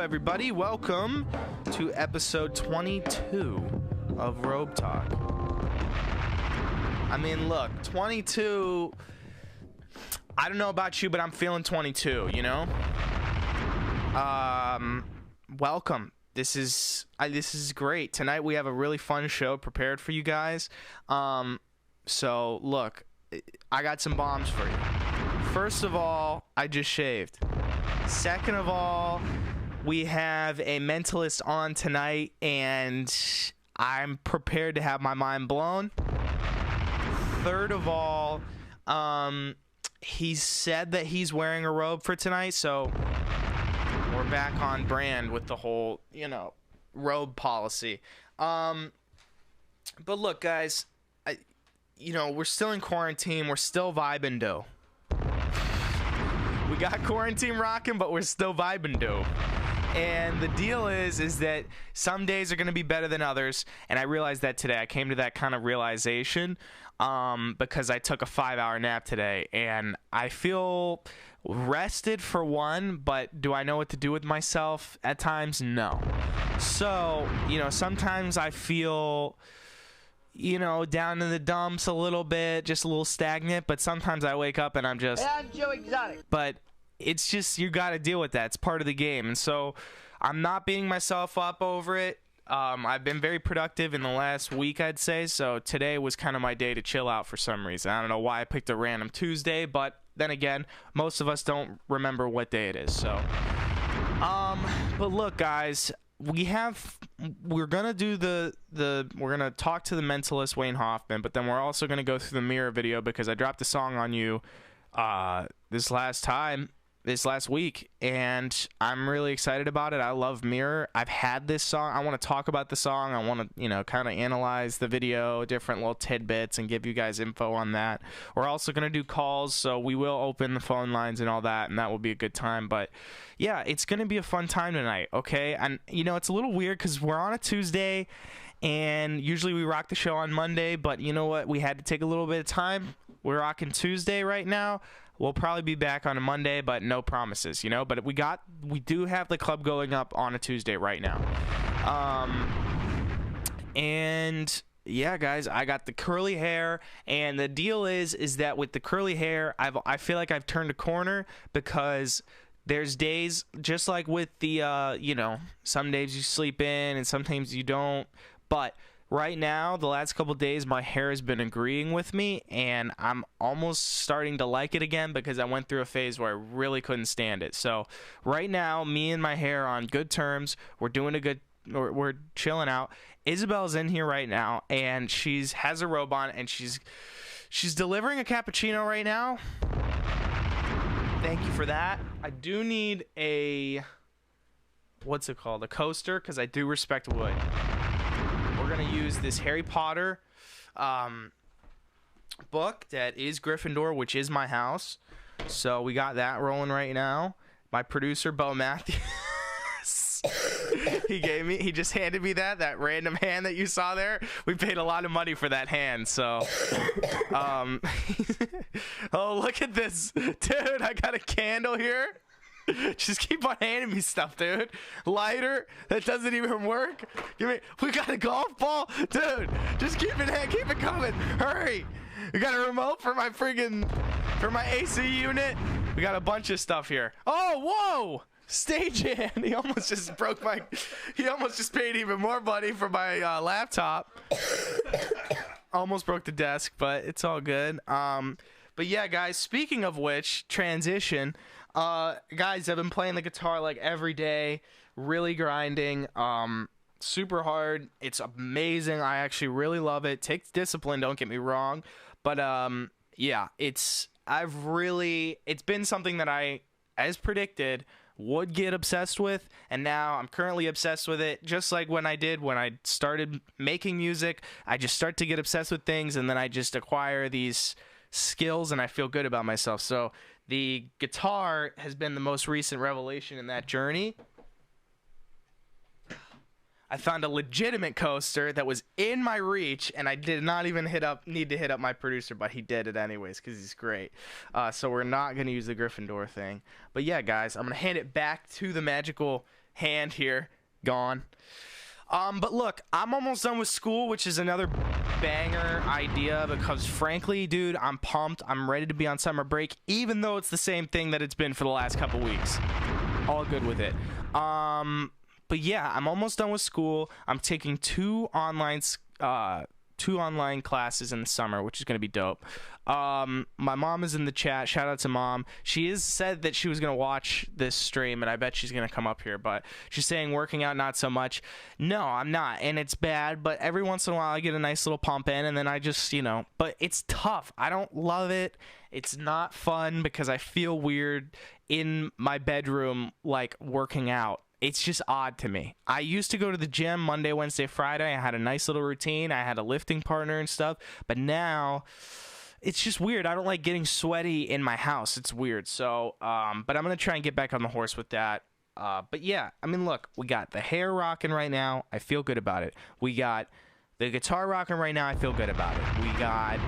everybody. Welcome to episode 22 of robetalk. I mean, look, 22. I don't know about you, but I'm feeling 22. You know. Welcome. This is great. Tonight we have a really fun show prepared for you guys. So look, I got some bombs for you. First of all, I just shaved. Second of all, we have a mentalist on tonight, and I'm prepared to have my mind blown. Third of all, he said that he's wearing a robe for tonight, so we're back on brand with the whole, robe policy. But look, guys, we're still in quarantine. We're still vibing, though. We got quarantine rocking, but we're still vibing, though. And the deal is that some days are going to be better than others. And I realized that today. I came to that kind of realization because I took a 5-hour nap today. And I feel rested for one, but do I know what to do with myself at times? No. So, sometimes I feel, down in the dumps a little bit, just a little stagnant. But sometimes I wake up and I'm just... Hey, I'm Joe Exotic. But it's just, you got to deal with that. It's part of the game. And so I'm not beating myself up over it. I've been very productive in the last week, I'd say. So today was kind of my day to chill out for some reason. I don't know why I picked a random Tuesday, but then again, most of us don't remember what day it is. So, but look, guys, we're gonna do we're gonna talk to the mentalist Wayne Hoffman, but then we're also gonna go through the mirror video because I dropped a song on you this last week, and I'm really excited about it. I love Mirror. I've had this song. I want to talk about the song. I want to, kind of analyze the video, different little tidbits, and give you guys info on that. We're also going to do calls, so we will open the phone lines and all that, and that will be a good time. But, yeah, it's going to be a fun time tonight, okay? And, it's a little weird because we're on a Tuesday, and usually we rock the show on Monday, but you know what? We had to take a little bit of time. We're rocking Tuesday right now. We'll probably be back on a Monday, but no promises, But we do have the club going up on a Tuesday right now. And yeah, guys, I got the curly hair, and the deal is that with the curly hair, I feel like I've turned a corner because there's days just like with the some days you sleep in and sometimes you don't, but right now, the last couple days, my hair has been agreeing with me, and I'm almost starting to like it again because I went through a phase where I really couldn't stand it. So right now, me and my hair are on good terms. We're chilling out. Isabel's in here right now, and has a robe on, and she's delivering a cappuccino right now. Thank you for that. I do need a coaster, because I do respect wood. We're going to use this Harry Potter book that is Gryffindor, which is my house. So we got that rolling right now. My producer, Bo Matthews, he just handed me that random hand that you saw there. We paid a lot of money for that hand. So, oh, look at this. Dude, I got a candle here. Just keep on handing me stuff, dude. Lighter that doesn't even work. We got a golf ball, dude. Just keep it coming. Hurry. We got a remote for my AC unit. We got a bunch of stuff here. Oh, whoa! Stagehand. He almost just paid even more money for my laptop. Almost broke the desk, but it's all good. But yeah, guys. Speaking of which, transition. Guys, I've been playing the guitar like every day, really grinding, super hard. It's amazing. I actually really love it. Takes discipline, don't get me wrong, but yeah, it's been something that I, as predicted, would get obsessed with, and now I'm currently obsessed with it. Just like when I started making music, I just start to get obsessed with things, and then I just acquire these skills, and I feel good about myself. So the guitar has been the most recent revelation in that journey. I found a legitimate coaster that was in my reach, and I did not even need to hit up my producer, but he did it anyways because he's great. So we're not going to use the Gryffindor thing. But yeah, guys, I'm going to hand it back to the magical hand here gone. But look, I'm almost done with school, which is another banger idea because frankly, dude, I'm pumped. I'm ready to be on summer break, even though it's the same thing that it's been for the last couple weeks. All good with it. But yeah, I'm almost done with school. I'm taking two online classes in the summer, which is going to be dope. My mom is in the chat. Shout out to Mom. She has said that she was going to watch this stream, and I bet she's going to come up here, but she's saying working out not so much. No, I'm not, and it's bad, but every once in a while I get a nice little pump in, and then I just, but it's tough. I don't love it. It's not fun because I feel weird in my bedroom, like, working out. It's just odd to me. I used to go to the gym Monday, Wednesday, Friday. I had a nice little routine. I had a lifting partner and stuff. But now it's just weird. I don't like getting sweaty in my house. It's weird. So, but I'm going to try and get back on the horse with that. But yeah, I mean, look, we got the hair rocking right now. I feel good about it. We got the guitar rocking right now. I feel good about it. We got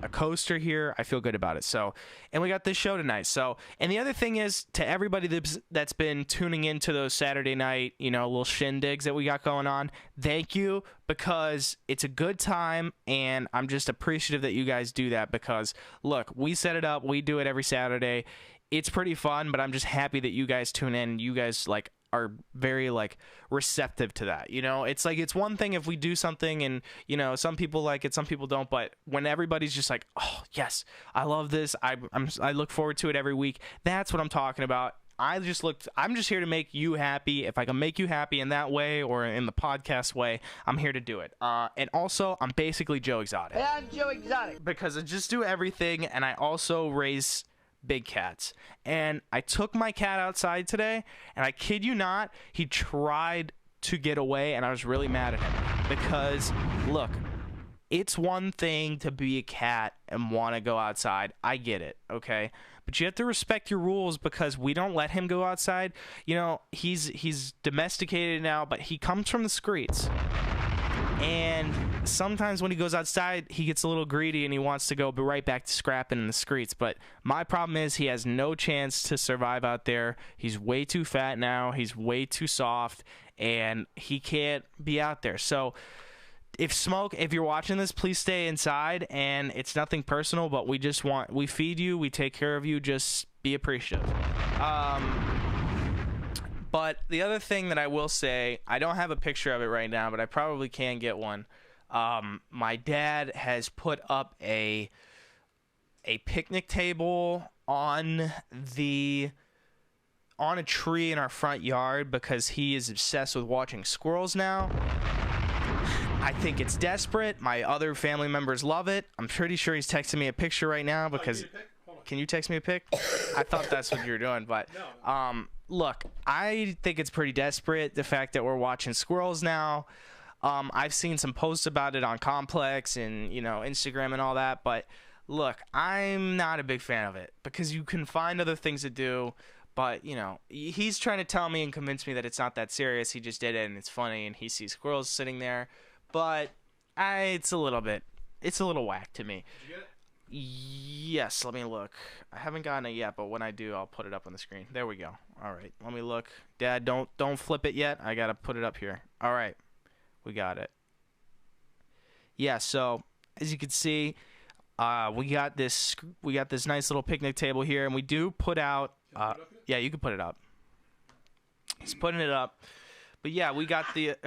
a coaster here. I feel good about it. So, and we got this show tonight. So, and the other thing is, to everybody that's been tuning into those Saturday night, little shindigs that we got going on, thank you, because it's a good time, and I'm just appreciative that you guys do that because, look, we set it up. We do it every Saturday. It's pretty fun, but I'm just happy that you guys tune in. You guys, are very receptive to that. It's it's one thing if we do something and some people like it, some people don't, but when everybody's just like, oh yes, I love this, I look forward to it every week, that's what I'm talking about. I'm just here to make you happy. If I can make you happy in that way or in the podcast way, I'm here to do it. And also, I'm basically Joe Exotic. Yeah, I'm Joe Exotic because I just do everything, and I also raise big cats. And I took my cat outside today, and I kid you not, he tried to get away, and I was really mad at him because, look, it's one thing to be a cat and want to go outside. I get it, okay? But you have to respect your rules because we don't let him go outside. He's domesticated now, but he comes from the streets. And sometimes when he goes outside, he gets a little greedy and he wants to go right back to scrapping in the streets. But my problem is he has no chance to survive out there. He's way too fat now. He's way too soft, and he can't be out there. So if you're watching this, please stay inside. And it's nothing personal, but we feed you, we take care of you. Just be appreciative. But the other thing that I will say, I don't have a picture of it right now, but I probably can get one. My dad has put up a picnic table on a tree in our front yard because he is obsessed with watching squirrels now. I think it's desperate. My other family members love it. I'm pretty sure he's texting me a picture right now because... Can you text me a pic? I thought that's what you were doing, but look, I think it's pretty desperate, the fact that we're watching squirrels now. I've seen some posts about it on Complex and, Instagram and all that, but look, I'm not a big fan of it because you can find other things to do, but, he's trying to tell me and convince me that it's not that serious. He just did it and it's funny and he sees squirrels sitting there, but it's a little whack to me. Did you get it? Yes, let me look. I haven't gotten it yet, but when I do, I'll put it up on the screen. There we go. All right, let me look. Dad, don't flip it yet. I gotta put it up here. All right, we got it. Yeah. So as you can see, we got this nice little picnic table here, and we do put out. Yeah, you can put it up. He's putting it up. But yeah, we got the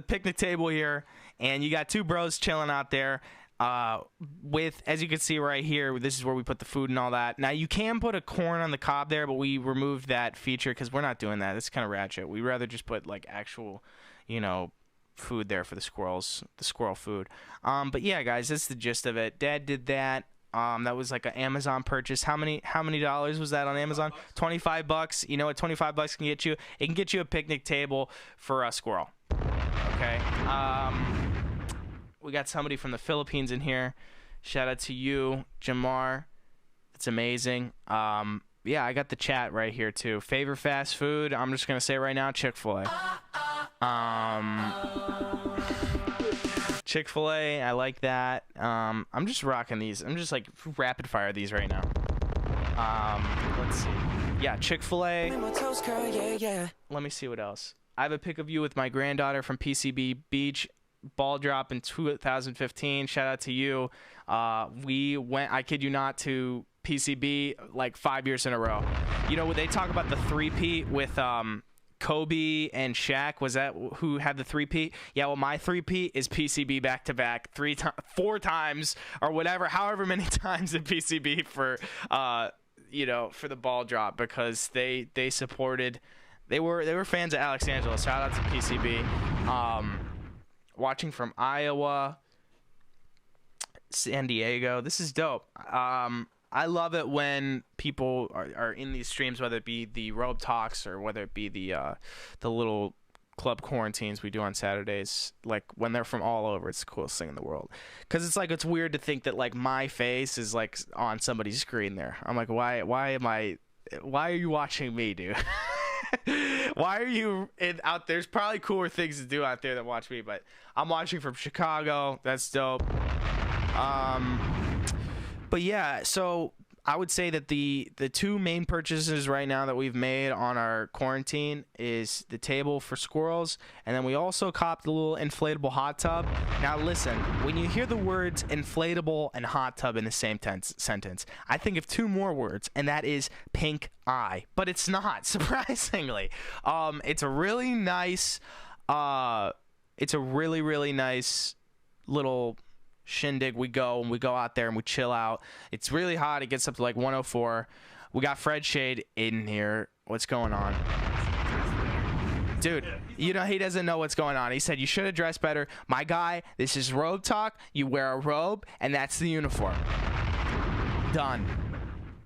picnic table here, and you got two bros chilling out there. As you can see right here, this is where we put the food and all that. Now you can put a corn on the cob there, but we removed that feature because we're not doing that. It's kind of ratchet. We'd rather just put actual, food there for the squirrels, the squirrel food. But yeah, guys, that's the gist of it. Dad did that. That was an Amazon purchase. How many dollars was that on Amazon? $25. You know what $25 can get you? It can get you a picnic table for a squirrel. Okay. We got somebody from the Philippines in here. Shout out to you, Jamar. It's amazing. Yeah, I got the chat right here too. Favorite fast food? I'm just gonna say right now, Chick-fil-A. Chick-fil-A, I like that. I'm just rocking these. I'm just rapid fire these right now. Let's see. Yeah, Chick-fil-A. Let me see what else. I have a pic of you with my granddaughter from PCB Beach. Ball drop in 2015. Shout out to you. We went, I kid you not, to PCB like 5 years in a row. You know, they talk about the three-peat with Kobe and Shaq. Was that who had the three-peat? Yeah, well, my three-peat is PCB back-to-back 4 times or whatever, however many times in PCB for, you know, for the ball drop, because they supported, they were fans of Alex Angelo. Shout out to PCB. Watching from Iowa, San Diego. This is dope. I love it when people are in these streams, whether it be the Robe Talks or whether it be the little club quarantines we do on Saturdays. Like, when they're from all over, it's the coolest thing in the world. Because it's like, it's weird to think that like my face is like on somebody's screen there. I'm like, why are you watching me, dude? Why are you out there? There's probably cooler things to do out there than watch me, but I'm watching from Chicago. That's dope. But yeah, so I would say that the 2 main purchases right now that we've made on our quarantine is the table for squirrels, and then we also copped a little inflatable hot tub. Now listen, when you hear the words inflatable and hot tub in the same sentence, I think of 2 more words, and that is pink eye. But it's not, surprisingly. It's a really nice, it's a really nice little shindig. We go out there and we chill out. It's really hot. It gets up to like 104. We got Fred Shade in here. What's going on? Dude, you know, he doesn't know what's going on. He said you should have dressed better. My guy, this is Robe Talk. You wear a robe, and that's the uniform. Done.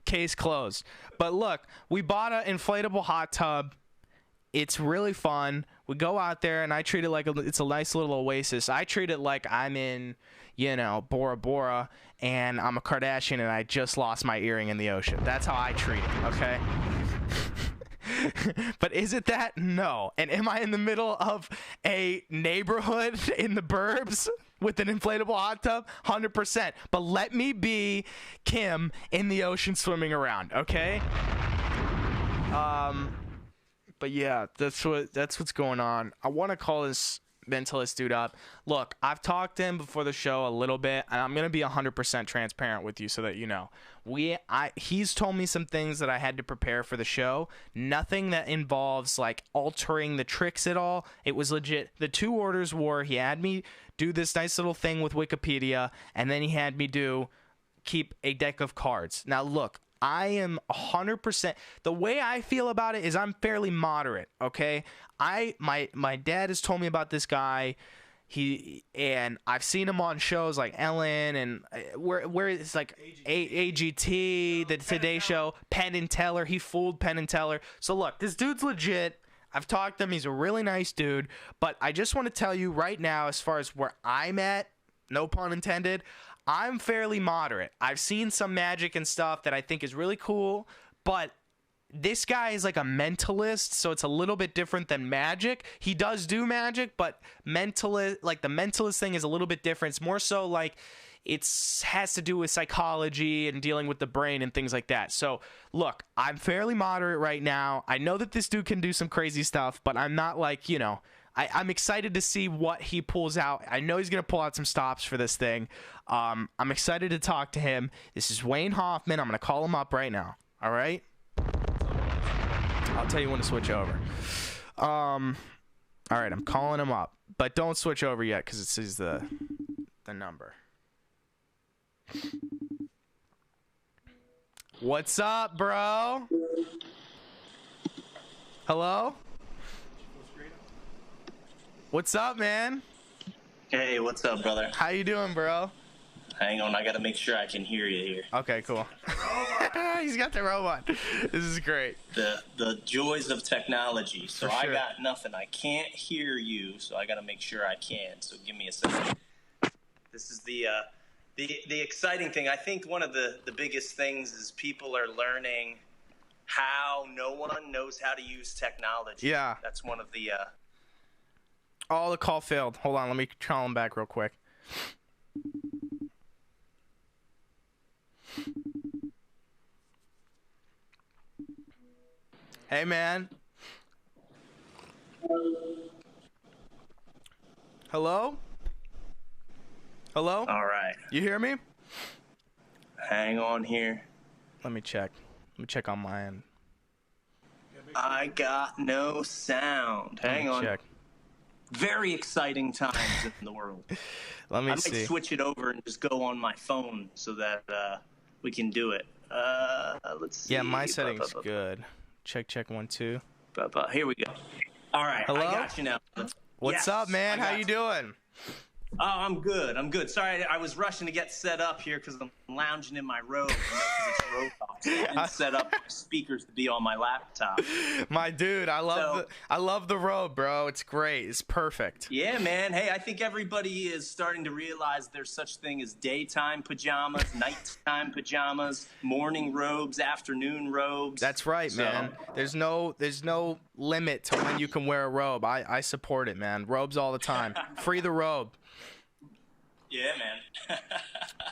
Case closed. But look, we bought an inflatable hot tub. It's really fun. We go out there, and I treat it like it's a nice little oasis. I treat it like I'm in, you know, Bora Bora, and I'm a Kardashian, and I just lost my earring in the ocean. That's how I treat it, okay? But is it that? No. And am I in the middle of a neighborhood in the burbs with an inflatable hot tub? 100%. But let me be Kim in the ocean swimming around, okay? But yeah, that's what's going on. I want to call this mentalist dude up. Look, I've talked to him before the show a little bit, and I'm gonna be 100% transparent with you so that you know. He's told me some things that I had to prepare for the show. Nothing that involves like altering the tricks at all. It was legit. The 2 orders were, he had me do this nice little thing with Wikipedia, and then he had me keep a deck of cards. Now look, I am 100%. The way I feel about it is I'm fairly moderate, okay? My dad has told me about this guy. And I've seen him on shows like Ellen and where it's like AGT, the Today Show, Penn and Teller. He fooled Penn and Teller. So look, this dude's legit. I've talked to him. He's a really nice dude. But I just want to tell you right now, as far as where I'm at, no pun intended, I'm fairly moderate. I've seen some magic and stuff that I think is really cool, but this guy is like a mentalist, so it's a little bit different than magic. He does do magic, but the mentalist thing is a little bit different. It's more so like has to do with psychology and dealing with the brain and things like that. So look, I'm fairly moderate right now. I know that this dude can do some crazy stuff, but I'm not like, you know, I'm excited to see what he pulls out. I know he's going to pull out some stops for this thing. I'm excited to talk to him. This is Wayne Hoffman. I'm going to call him up right now. All right? I'll tell you when to switch over. All right, I'm calling him up. But don't switch over yet because it says the number. What's up, bro? Hello? What's up, man? Hey, what's up, brother? How you doing, bro? Hang on, I gotta make sure I can hear you here. Okay, cool. He's got the robot. This is great. The joys of technology. So For sure. I got nothing. I can't hear you, so I gotta make sure I can. So give me a second. This is the exciting thing. I think one of the biggest things is people are learning how no one knows how to use technology. Yeah. That's one of the... Oh, the call failed. Hold on, let me call him back real quick. Hey, man. Hello? Hello? All right. You hear me? Hang on here. Let me check. Let me check on my end. I got no sound. Hang on. Check. Very exciting times in the world. Let me I see. might switch it over and just go on my phone so that we can do it. Let's see. Yeah, my setting's good. Check 1 2. Here we go. All right. Hello? I got you now. What's up, man? How you doing? Oh, I'm good. Sorry, I was rushing to get set up here because I'm lounging in my robe. Because it's robetalk. So I didn't set up speakers to be on my laptop. My dude, I love the robe, bro. It's great. It's perfect. Yeah, man. Hey, I think everybody is starting to realize there's such thing as daytime pajamas, nighttime pajamas, morning robes, afternoon robes. That's right, man. There's no limit to when you can wear a robe. I support it, man. Robes all the time. Free the robe. Yeah, man.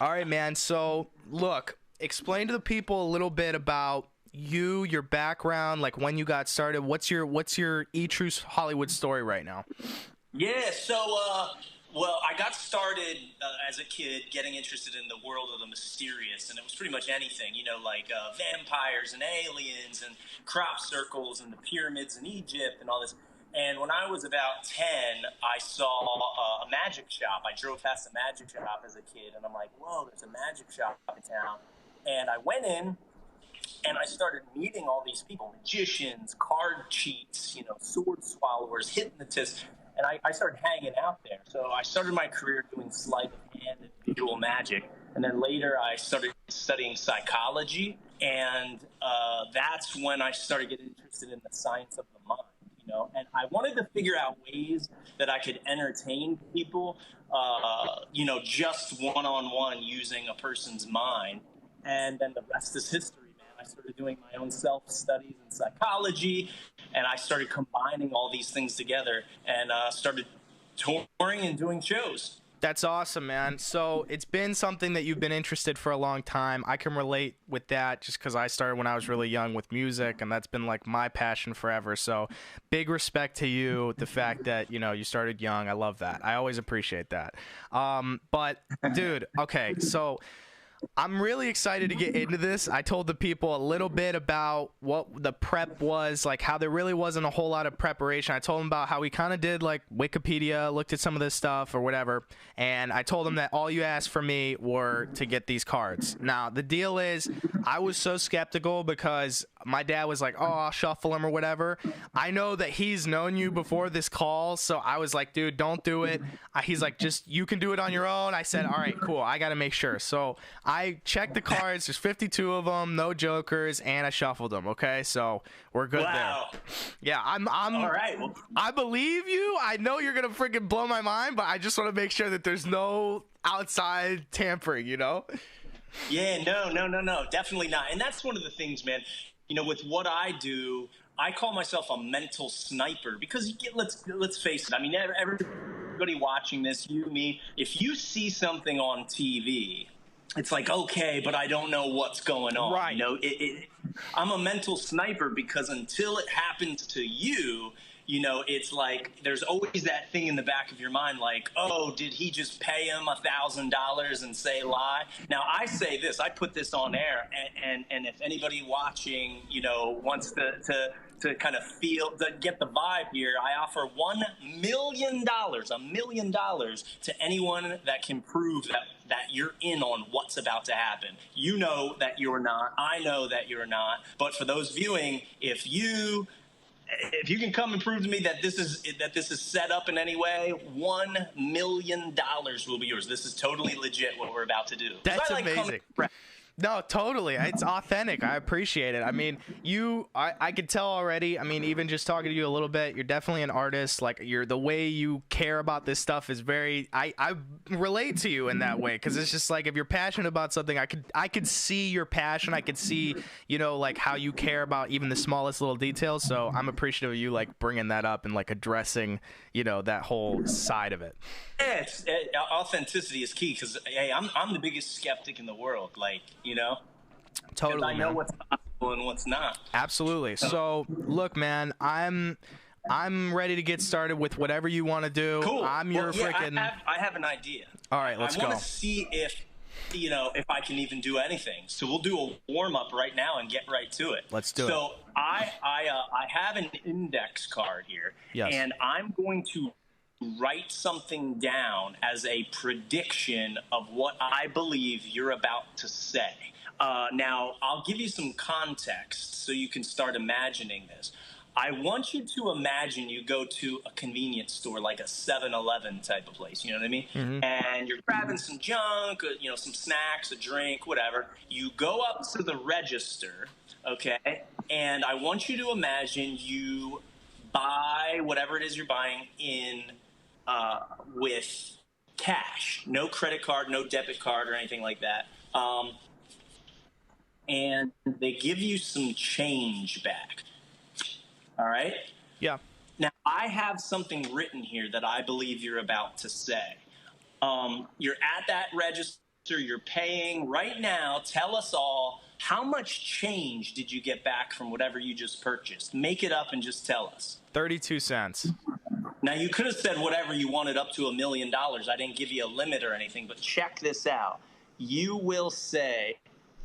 All right, man. So, look, explain to the people a little bit about you, your background, like when you got started. What's your E-Truce Hollywood story right now? Yeah, so, well, I got started as a kid getting interested in the world of the mysterious, and it was pretty much anything, like vampires and aliens and crop circles and the pyramids in Egypt and all this. And when I was about 10, I saw a magic shop. I drove past a magic shop as a kid, and I'm like, whoa, there's a magic shop in town. And I went in, and I started meeting all these people, magicians, card cheats, sword swallowers, hypnotists, and I started hanging out there. So I started my career doing sleight of hand and visual magic, and then later I started studying psychology, and that's when I started getting interested in the science of the mind. And I wanted to figure out ways that I could entertain people, just one-on-one using a person's mind. And then the rest is history, man. I started doing my own self-studies in psychology, and I started combining all these things together and started touring and doing shows. That's awesome, man. So it's been something that you've been interested for a long time. I can relate with that just because I started when I was really young with music, and that's been like my passion forever. So big respect to you, the fact that, you started young. I love that. I always appreciate that. But dude, okay, so I'm really excited to get into this. I told the people a little bit about what the prep was, like how there really wasn't a whole lot of preparation. I told them about how we kind of did like Wikipedia, looked at some of this stuff or whatever, and I told them that all you asked for me were to get these cards. Now, the deal is I was so skeptical because my dad was like, oh, I'll shuffle them or whatever. I know that he's known you before this call, so I was like, dude, don't do it. He's like, just you can do it on your own. I said, all right, cool. I got to make sure. So I checked the cards. There's 52 of them, no jokers, and I shuffled them. Okay, so we're good there. Yeah, I'm all right. Well, I believe you. I know you're gonna freaking blow my mind, but I just want to make sure that there's no outside tampering. Yeah, no, definitely not. And that's one of the things, man. With what I do, I call myself a mental sniper because let's face it. I mean, everybody watching this, you, me, if you see something on TV, it's like, okay, but I don't know what's going on. Right. I'm a mental sniper because until it happens to you, it's like there's always that thing in the back of your mind like, oh, did he just pay him $1,000 and say lie? Now, I say this, I put this on air, and if anybody watching, wants to kind of get the vibe here, I offer $1 million to anyone that can prove that you're in on what's about to happen. You know that you're not. I know that you're not. But for those viewing, if you can come and prove to me that this is set up in any way, $1 million will be yours. This is totally legit what we're about to do. That's amazing. No, totally. It's authentic. I appreciate it. I mean, I could tell already. I mean, even just talking to you a little bit, you're definitely an artist. Like the way you care about this stuff is very, I relate to you in that way. Cause it's just like, if you're passionate about something, I could see your passion. I could see, like how you care about even the smallest little details. So I'm appreciative of you like bringing that up and like addressing, that whole side of it. Yeah, authenticity is key because, hey, I'm the biggest skeptic in the world. Like, Totally. I know what's and what's not. Absolutely. So, look, man, I'm ready to get started with whatever you want to do. Cool. I'm your freaking. I have an idea. All right, let's go. I want to see if I can even do anything. So we'll do a warm up right now and get right to it. Let's do it. So I have an index card here, yes. And I'm going to write something down as a prediction of what I believe you're about to say. Now, I'll give you some context so you can start imagining this. I want you to imagine you go to a convenience store, like a 7-Eleven type of place, you know what I mean? Mm-hmm. And you're grabbing some junk, some snacks, a drink, whatever. You go up to the register, okay? And I want you to imagine you buy whatever it is you're buying with cash, no credit card, no debit card or anything like that. And they give you some change back. All right? Yeah. Now, I have something written here that I believe you're about to say. You're at that register. You're paying right now. Tell us all, how much change did you get back from whatever you just purchased? Make it up and just tell us. 32 cents. Now, you could have said whatever you wanted up to $1 million. I didn't give you a limit or anything, but check this out. You will say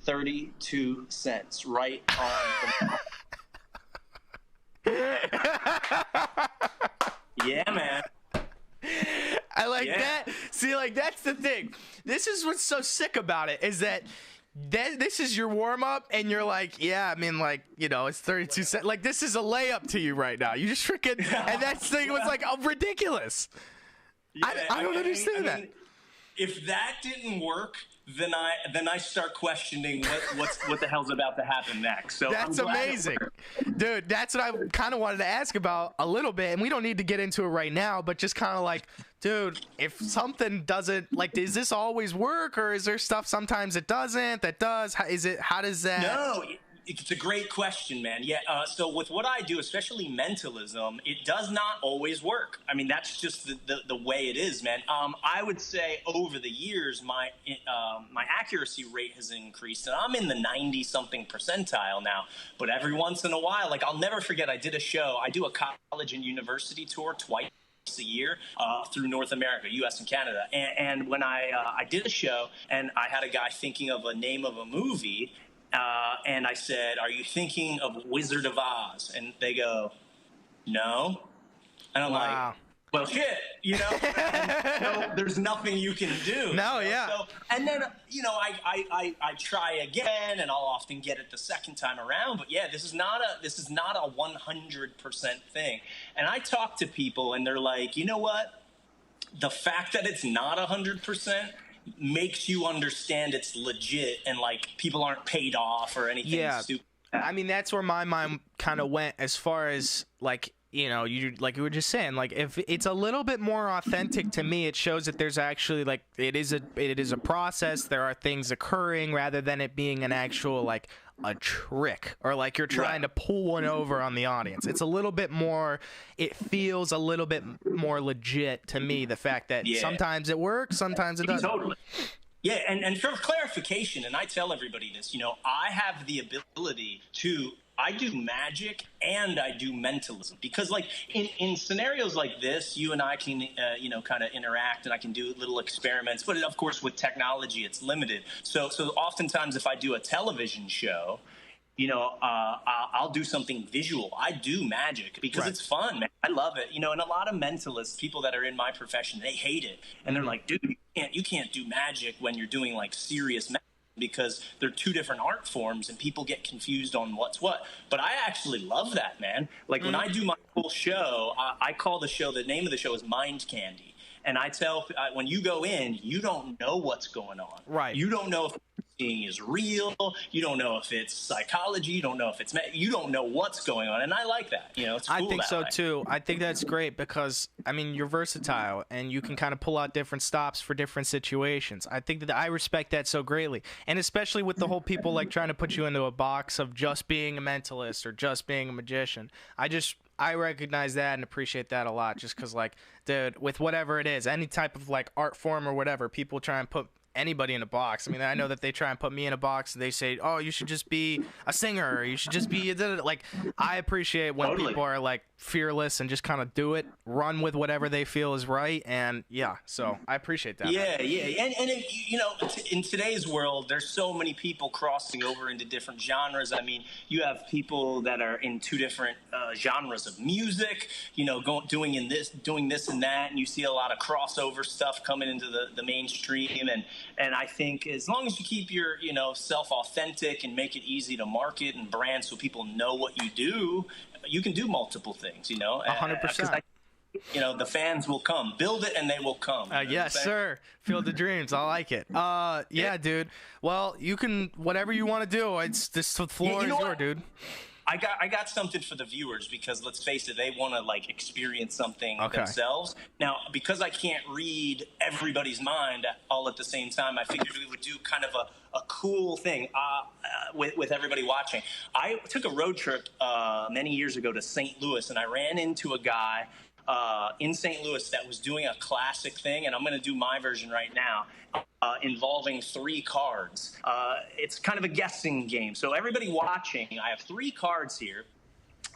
32 cents right on the Yeah, man. I like that. See, like, that's the thing. This is what's so sick about it, is that this is your warm-up, and you're like, yeah, I mean, like, it's 32 cents. Like, this is a layup to you right now. You just freaking, and that thing was like, oh, ridiculous. Yeah, I don't understand that. If that didn't work, then I start questioning what the hell's about to happen next. So that's amazing, dude. That's what I kind of wanted to ask about a little bit, and we don't need to get into it right now, but just kind of like, dude, if something doesn't, like, does this always work, or is there stuff sometimes it doesn't, that does? How does that? No, it's a great question, man. Yeah. So with what I do, especially mentalism, it does not always work. I mean, that's just the way it is, man. I would say over the years, my accuracy rate has increased, and I'm in the 90-something percentile now. But every once in a while, like, I'll never forget, I did a show. I do a college and university tour twice a year through North America, U.S. and Canada. And when I did a show, and I had a guy thinking of a name of a movie. And I said, "Are you thinking of Wizard of Oz?" And they go, "No." And I'm like, "Well, shit, and, no, there's nothing you can do." No, yeah. So, and then, I try again, and I'll often get it the second time around. But yeah, this is not a 100% thing. And I talk to people, and they're like, "You know what? The fact that it's not 100%." makes you understand it's legit, and like people aren't paid off or anything stupid. I mean, that's where my mind kind of went, as far as like, you like you were just saying, like, if it's a little bit more authentic to me, it shows that there's actually, like, it is a process. There are things occurring, rather than it being an actual, like, a trick, or like you're trying to pull one over on the audience. It's a little bit more, it feels a little bit more legit to me, the fact that sometimes it works, sometimes it doesn't. Totally. Yeah, and for clarification, and I tell everybody this, I have the ability to, I do magic and I do mentalism, because like in scenarios like this, you and I can, kind of interact, and I can do little experiments, but of course with technology, it's limited. So oftentimes if I do a television show, I'll do something visual. I do magic because it's fun, man. I love it. And a lot of mentalists, people that are in my profession, they hate it. And they're like, dude, you can't do magic when you're doing like serious magic, because they're two different art forms and people get confused on what's what. But I actually love that, man. Like when I do my whole show, I call the show, the name of the show is Mind Candy. And I tell, when you go in, you don't know what's going on. Right. You don't know if seeing is real. You don't know if it's psychology. You don't know if it's you don't know what's going on, and I like that. It's cool. I think so way. too. I think that's great, because I mean, you're versatile and you can kind of pull out different stops for different situations. I think that I respect that so greatly, and especially with the whole people like trying to put you into a box of just being a mentalist or just being a magician. I recognize that and appreciate that a lot, just because, like, dude, with whatever it is, any type of like art form or whatever, people try and put anybody in a box. I mean, I know that they try and put me in a box and they say, oh, you should just be a singer, or you should just be like, I appreciate when people are like fearless and just kind of do it, run with whatever they feel is right. And yeah, so I appreciate that. Yeah. And you know, in today's world, there's so many people crossing over into different genres. I mean, you have people that are in two different genres of music, you know, doing this and that, and you see a lot of crossover stuff coming into the mainstream. And I think as long as you keep your, you know, self authentic and make it easy to market and brand so people know what you do, you can do multiple things, you know. 100%. You know, the fans will come. Build it and they will come. Yes, sir. Field of dreams. I like it. Yeah, dude. Well, you can, whatever you want to do. It's this floor is yours, dude. I got something for the viewers, because let's face it, they want to like experience something themselves. Now, because I can't read everybody's mind all at the same time, I figured we would do kind of a cool thing with everybody watching. I took a road trip many years ago to St. Louis, and I ran into a guy in St. Louis that was doing a classic thing, and I'm going to do my version right now, involving 3 cards. It's kind of a guessing game. So everybody watching, I have 3 cards here.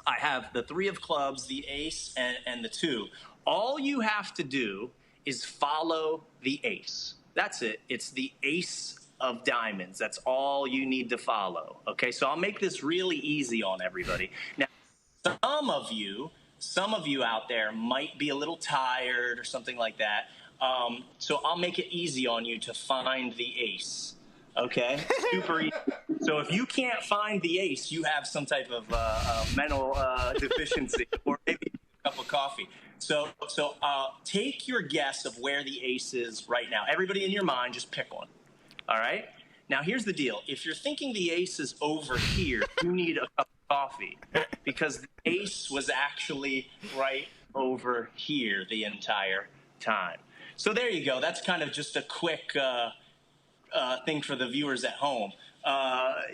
I have the 3 of clubs, the ace, and the 2. All you have to do is follow the ace. That's it. It's the ace of diamonds. That's all you need to follow. Okay, so I'll make this really easy on everybody. Now, some of you out there might be a little tired or something like that. So I'll make it easy on you to find the ace. Okay? Super easy. So if you can't find the ace, you have some type of mental deficiency, or maybe a cup of coffee. So take your guess of where the ace is right now. Everybody in your mind, just pick one. All right? Now, here's the deal. If you're thinking the ace is over here, you need a cup of coffee, because the ace was actually right over here the entire time. So there you go. That's kind of just a quick thing for the viewers at home.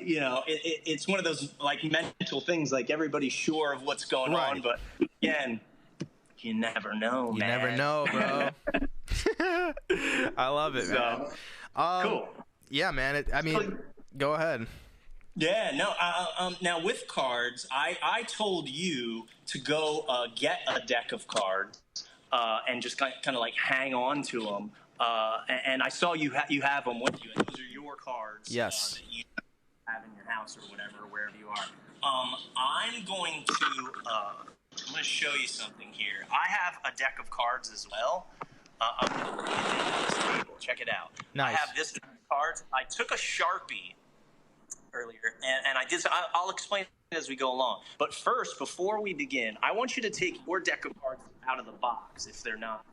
You know, it's one of those like mental things, like everybody's sure of what's going on, but again, you never know, man. You never know, bro. I love it, man. Cool. Yeah, man. I mean, go ahead. Yeah, no. Now with cards, I told you to go get a deck of cards and just kind of like hang on to them. And I saw you have them with you, and those are your cards. Yes. That you have in your house or whatever, or wherever you are. I'm going to show you something here. I have a deck of cards as well. I'm going to lay it down on this table. Check it out. Nice. I have this deck of cards. I took a Sharpie earlier, and I did. I'll explain it as we go along. But first, before we begin, I want you to take your deck of cards out of the box if they're not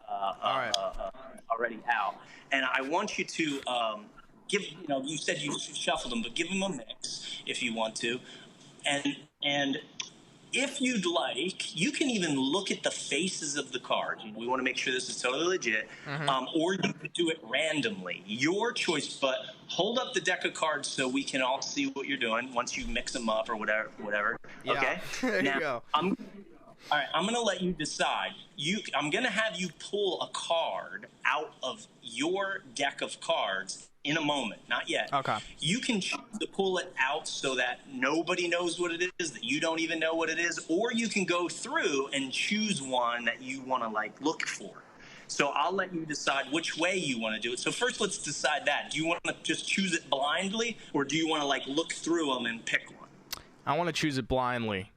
already out, and I want you to give. You know, you said you shuffle them, but give them a mix if you want to, and if you'd like, you can even look at the faces of the cards. We want to make sure this is totally legit. Or you could do it randomly. Your choice, but hold up the deck of cards so we can all see what you're doing once you mix them up or whatever. Yeah. Okay? There you go. All right, I'm going to let you decide. I'm going to have you pull a card out of your deck of cards in a moment. Not yet. Okay. You can choose to pull it out so that nobody knows what it is, that you don't even know what it is, or you can go through and choose one that you want to like look for. So I'll let you decide which way you want to do it. So first, let's decide that. Do you want to just choose it blindly, or do you want to like look through them and pick one? I want to choose it blindly.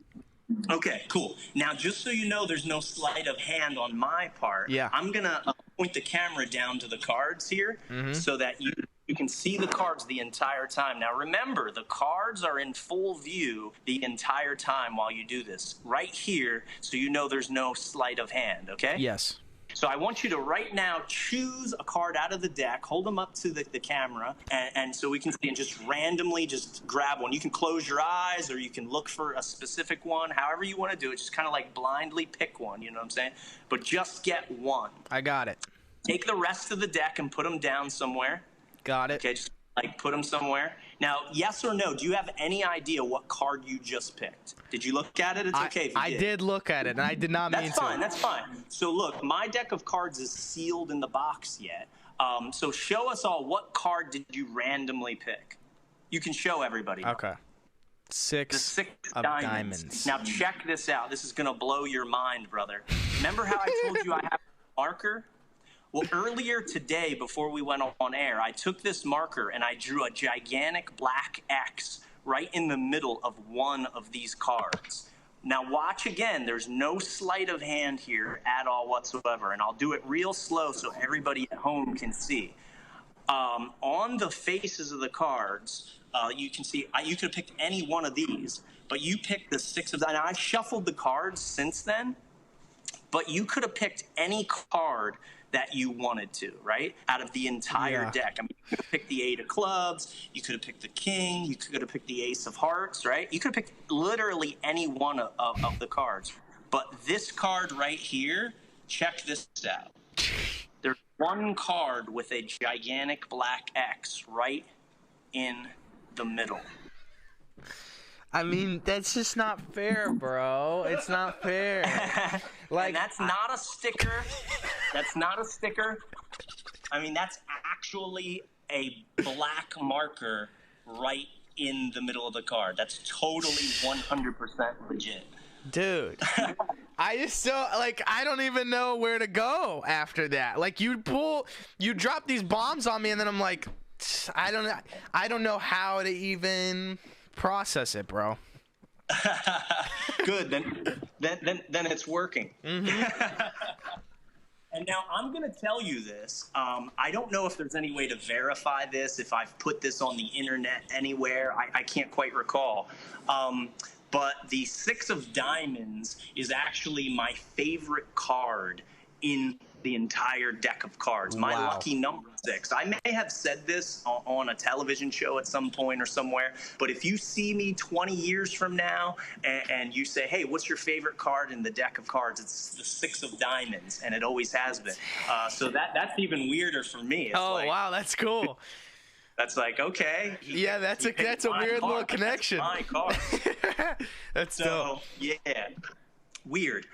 Okay, cool. Now, just so you know, there's no sleight of hand on my part. Yeah. I'm going to point the camera down to the cards here so that you can see the cards the entire time. Now, remember, the cards are in full view the entire time while you do this. Right here, so you know there's no sleight of hand, okay? Yes. So I want you to right now choose a card out of the deck, hold them up to the camera, and so we can see, and just randomly just grab one. You can close your eyes, or you can look for a specific one, however you want to do it. Just kind of like blindly pick one, you know what I'm saying? But just get one. I got it. Take the rest of the deck and put them down somewhere. Got it. Okay, just like put them somewhere. Now, yes or no, do you have any idea what card you just picked? Did you look at it? It's okay if you did. I did look at it, and I did not mean to. That's fine. So look, my deck of cards is sealed in the box yet. So show us all, what card did you randomly pick? You can show everybody. Okay. The Six six of diamonds. Now check this out. This is going to blow your mind, brother. Remember how I told you I have a marker? Well, earlier today, before we went on air, I took this marker and I drew a gigantic black X right in the middle of one of these cards. Now watch again. There's no sleight of hand here at all whatsoever, and I'll do it real slow so everybody at home can see. On the faces of the cards, you can see you could have picked any one of these, but you picked the six of them. Now, I shuffled the cards since then, but you could have picked any card that you wanted to, right? Out of the entire deck. I mean, you could have picked the 8 of clubs, you could have picked the king, you could have picked the ace of hearts, right? You could have picked literally any one of the cards. But this card right here, check this out. There's one card with a gigantic black X right in the middle. I mean, that's just not fair, bro. It's not fair. Like, and that's not a sticker. That's not a sticker. I mean, that's actually a black marker right in the middle of the card. That's totally 100% legit. Dude, I just I don't even know where to go after that. Like, you drop these bombs on me, and then I'm like, I don't know how to even process it, bro. Good, then it's working. Mm-hmm. And now I'm going to tell you this. I don't know if there's any way to verify this, if I've put this on the internet anywhere. I can't quite recall. But the 6 of diamonds is actually my favorite card in the entire deck of cards. My lucky number 6. I may have said this on a television show at some point or somewhere, but if you see me 20 years from now and you say, hey, what's your favorite card in the deck of cards? It's the 6 of diamonds, and it always has been. So that's even weirder for me. It's wow, that's cool. That's like, okay. That's a weird little connection. That's my card. That's dope. Yeah, weird.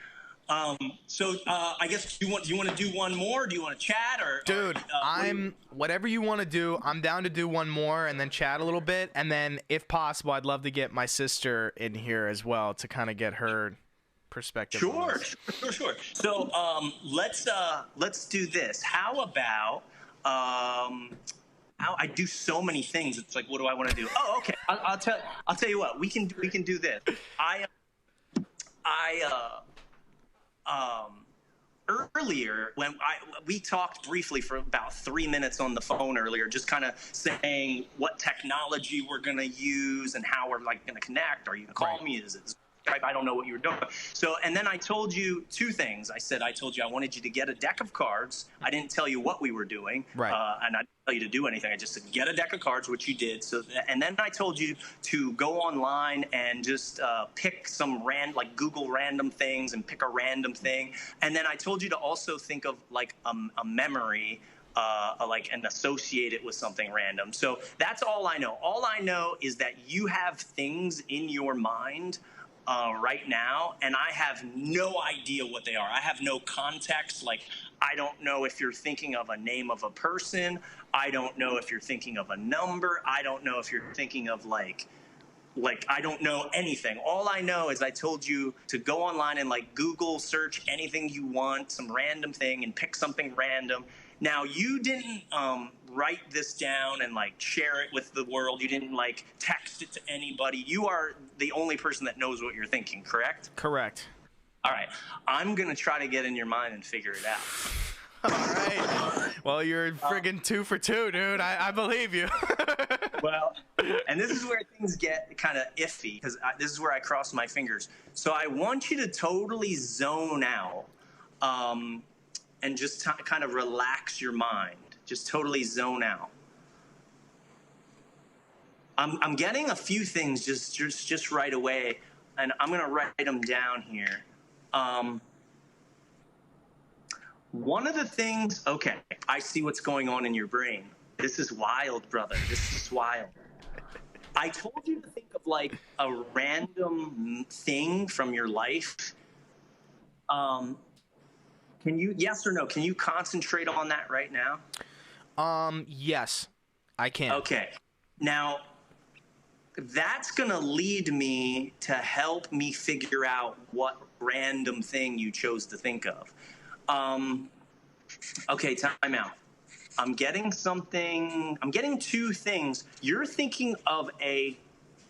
So I guess you want to do one more? Do you want to chat or? Dude, whatever you want to do. I'm down to do one more and then chat a little bit, and then if possible, I'd love to get my sister in here as well to kind of get her perspective. Sure. So let's do this. How about I do so many things. It's like, what do I want to do? Oh, okay. I'll tell you what. We can do this. Earlier when we talked briefly for about 3 minutes on the phone earlier, just kind of saying what technology we're going to use and how we're going to connect. Are you going to call me? Is it Skype? I don't know what you were doing. So, and then I told you 2 things. I told you I wanted you to get a deck of cards. I didn't tell you what we were doing. Right. And I didn't tell you to do anything. I just said, get a deck of cards, which you did. So, and then I told you to go online and just pick some Google random things and pick a random thing. And then I told you to also think of a memory, and associate it with something random. So that's all I know. All I know is that you have things in your mind right now, and I have no idea what they are. I have no context. I don't know if you're thinking of a name of a person. I don't know if you're thinking of a number. I don't know if you're thinking of I don't know anything. All I know is I told you to go online and Google search anything you want, some random thing, and pick something random. Now, you didn't write this down and share it with the world. You didn't text it to anybody. You are the only person that knows what you're thinking, correct? Correct. All right. I'm going to try to get in your mind and figure it out. All right. Well, you're friggin' 2 for 2, dude. I believe you. Well, and this is where things get kind of iffy, because this is where I cross my fingers. So I want you to totally zone out and just kind of relax your mind. Just totally zone out. I'm getting a few things just right away, and I'm going to write them down here. One of the things, okay, I see what's going on in your brain. This is wild, brother. This is wild. I told you to think of a random thing from your life. Can you, yes or no, can you concentrate on that right now? Yes, I can. Okay. Now, that's going to lead me to help me figure out what random thing you chose to think of. Okay, time out. I'm getting two things. You're thinking of a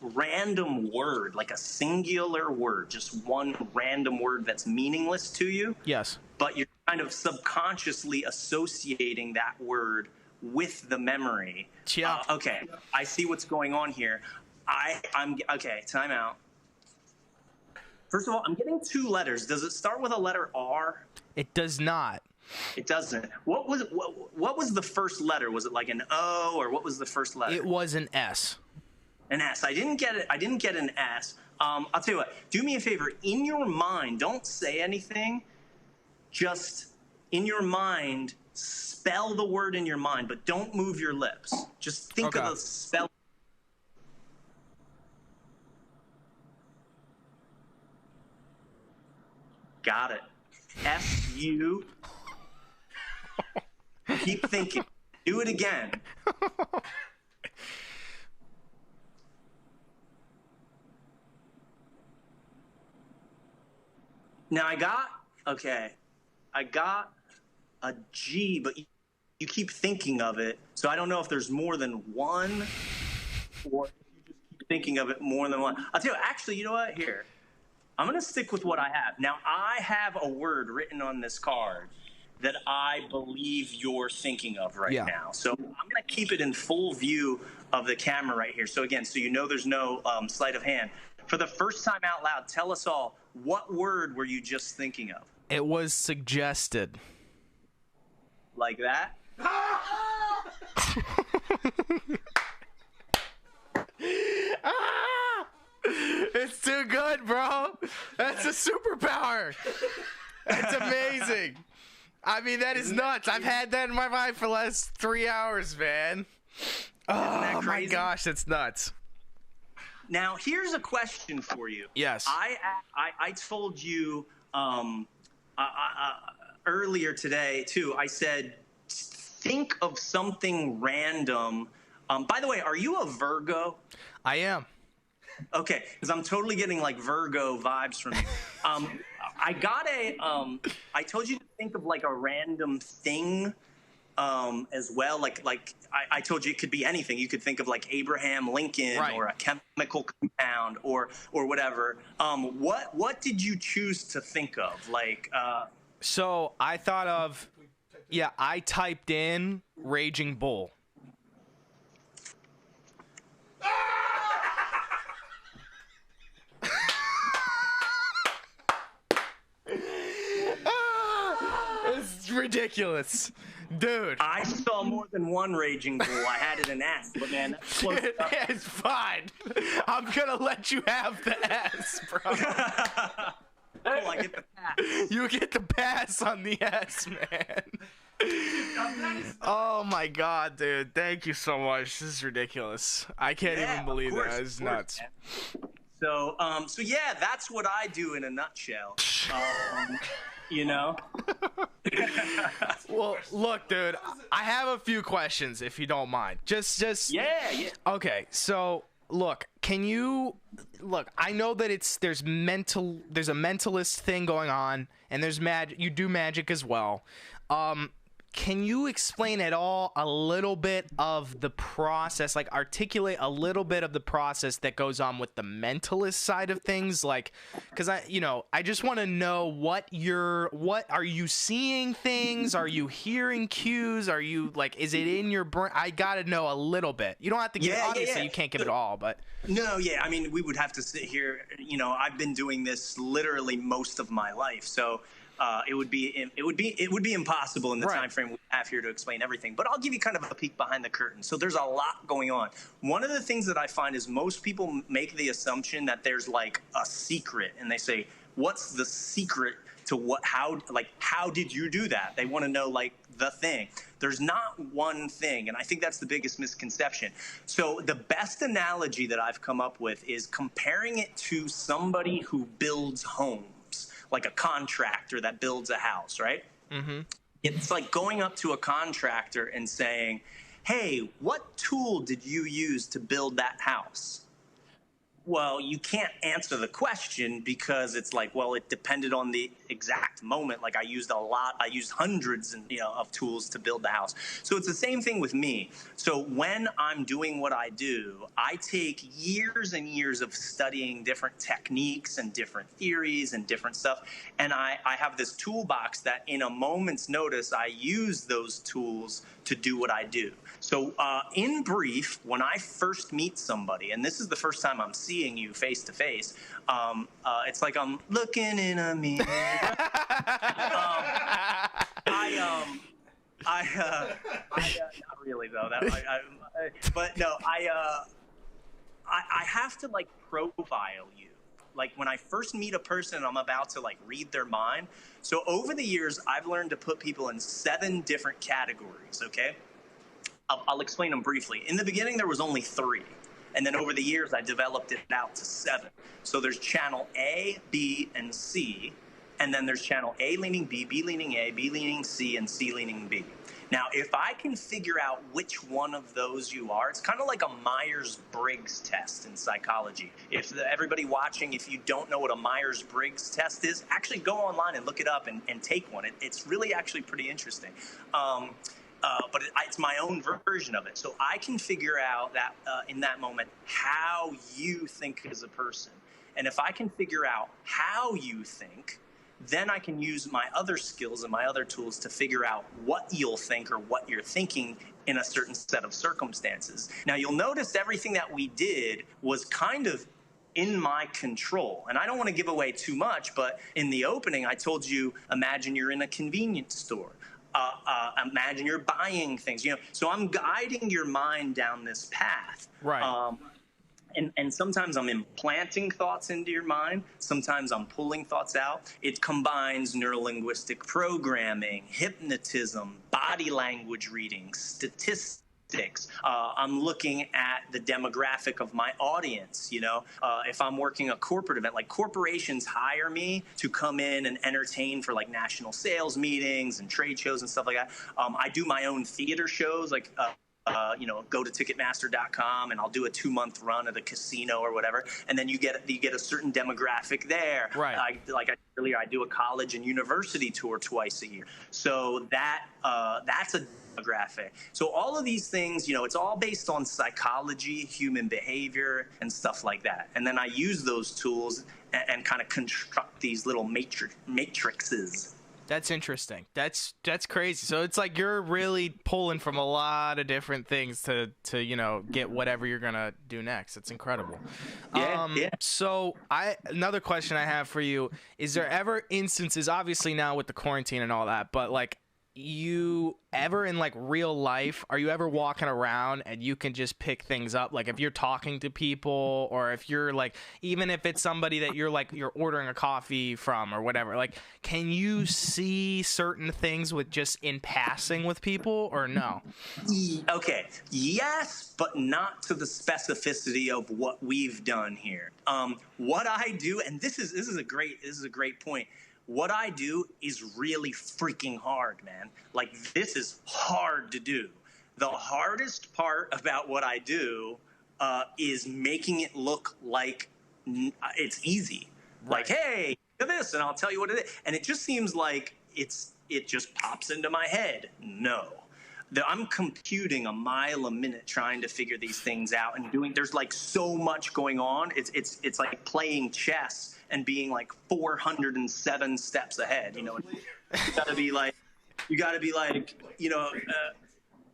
random word, like a singular word, just one random word that's meaningless to you. Yes. But you're kind of subconsciously associating that word with the memory. Yeah. Okay, I see what's going on here. I'm okay. Time out. First of all, I'm getting two letters. Does it start with a letter R? It does not. It doesn't. What was the first letter? Was it like an O, or what was the first letter? It was an S. An S. I didn't get it. I didn't get an S. I'll tell you what. Do me a favor. In your mind, don't say anything. Just in your mind, spell the word in your mind, but don't move your lips. Just think of the spell. Got it. S-U. Keep thinking. Do it again. Now I got a G, but you keep thinking of it. So I don't know if there's more than one, or if you just keep thinking of it more than one. I'll tell you, actually, you know what? Here, I'm going to stick with what I have. Now, I have a word written on this card that I believe you're thinking of right now. So I'm going to keep it in full view of the camera right here. So again, so you know there's no sleight of hand. For the first time out loud, tell us all, what word were you just thinking of? It was suggested. Like that? It's too good, bro. That's a superpower. That's amazing. I mean, that is nuts. I've had that in my mind for the last 3 hours, man. Oh, my gosh, that's nuts. Now, here's a question for you. Yes. I told you earlier today, too. I said, think of something random. By the way, are you a Virgo? I am. Okay, because I'm totally getting like Virgo vibes from you. I told you to think of like a random thing as well. Like I told you it could be anything. You could think of like Abraham Lincoln or a chemical compound or whatever. What did you choose to think of? Like, so I thought of, I typed in Raging Bull. It's ridiculous. Dude. I saw more than one Raging Bull. I had it in S, but man, that's close enough. It's fine. I'm going to let you have the S, bro. Oh, I get the pass. You get the pass on the S, man. Oh my god, dude. Thank you so much. This is ridiculous. I can't even believe that. It's nuts. Man. So yeah, that's what I do in a nutshell. You know? Well, look, dude, I have a few questions if you don't mind. Just Yeah. Okay, so look, can you look, I know that there's a mentalist thing going on, and there's magic. You do magic as well. Can you explain at all a little bit of the process, like articulate a little bit of the process that goes on with the mentalist side of things? Like, because I just want to know what are you seeing things? Are you hearing cues? Are you like, is it in your brain? I got to know a little bit. You don't have to give, obviously you can't give it all, but. No, I mean, we would have to sit here, I've been doing this literally most of my life. So, it would be impossible in the time frame we have here to explain everything. But I'll give you kind of a peek behind the curtain. So there's a lot going on. One of the things that I find is most people make the assumption that there's like a secret, and they say, "What's the secret to how did you do that?" They want to know like the thing. There's not one thing, and I think that's the biggest misconception. So the best analogy that I've come up with is comparing it to somebody who builds homes. Like a contractor that builds a house, right? Mm-hmm. It's like going up to a contractor and saying, hey, what tool did you use to build that house? Well, you can't answer the question because it's like, well, it depended on the exact moment. Like I used hundreds of tools to build the house. So it's the same thing with me. So when I'm doing what I do, I take years and years of studying different techniques and different theories and different stuff. And I have this toolbox that in a moment's notice, I use those tools to do what I do. So in brief, when I first meet somebody, and this is the first time I'm seeing you face to face, it's like I'm looking in a mirror. Not really though. But no, I have to like profile you. Like when I first meet a person, I'm about to like read their mind. So over the years, I've learned to put people in 7 different categories. Okay. I'll explain them briefly. In the beginning, there was only 3. And then over the years, I developed it out to 7. So there's channel A, B, and C. And then there's channel A leaning B, B leaning A, B leaning C, and C leaning B. Now, if I can figure out which one of those you are, it's kind of like a Myers-Briggs test in psychology. Everybody watching, if you don't know what a Myers-Briggs test is, actually go online and look it up and take one. It's really actually pretty interesting. But it's my own version of it. So I can figure out that in that moment how you think as a person. And if I can figure out how you think, then I can use my other skills and my other tools to figure out what you'll think or what you're thinking in a certain set of circumstances. Now, you'll notice everything that we did was kind of in my control. And I don't want to give away too much, but in the opening, I told you, imagine you're in a convenience store. Imagine you're buying things, so I'm guiding your mind down this path. Right. And sometimes I'm implanting thoughts into your mind. Sometimes I'm pulling thoughts out. It combines neurolinguistic programming, hypnotism, body language reading, statistics. I'm looking at the demographic of my audience. If I'm working a corporate event, like corporations hire me to come in and entertain for like national sales meetings and trade shows and stuff like that. I do my own theater shows, like go to Ticketmaster.com and I'll do a 2-month run at a casino or whatever, and then you get a certain demographic there. Right. I do a college and university tour twice a year, so that's a demographic. So all of these things, it's all based on psychology, human behavior, and stuff like that. And then I use those tools and kind of construct these little matrices. That's interesting. That's crazy. So it's like you're really pulling from a lot of different things to get whatever you're gonna do next. It's incredible. Yeah. So another question I have for you: is there ever instances, obviously now with the quarantine and all that, but like you ever in like real life, are you ever walking around and you can just pick things up? Like if you're talking to people, or if you're like, even if it's somebody that you're ordering a coffee from or whatever, like, can you see certain things with just in passing with people, or no? Okay. Yes, but not to the specificity of what we've done here. What I do, and this is a great point. What I do is really freaking hard, man. Like, this is hard to do. The hardest part about what I do is making it look like it's easy. Right. Like, hey, do this, and I'll tell you what it is. And it just seems like it just pops into my head. No. I'm computing a mile a minute trying to figure these things out and there's like so much going on. It's like playing chess and being like 407 steps ahead. You gotta be like,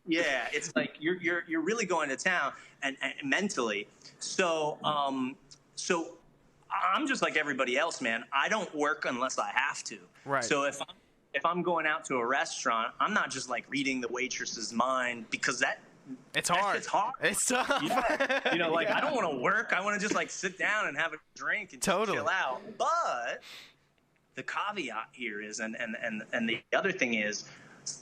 yeah, it's like you're really going to town and mentally. So I'm just like everybody else, man. I don't work unless I have to. Right. So if I'm going out to a restaurant, I'm not just like reading the waitress's mind, because it's hard. It's hard. It's tough. Yeah. I don't want to work. I want to just like sit down and have a drink and just chill out. But the caveat here is, and the other thing is,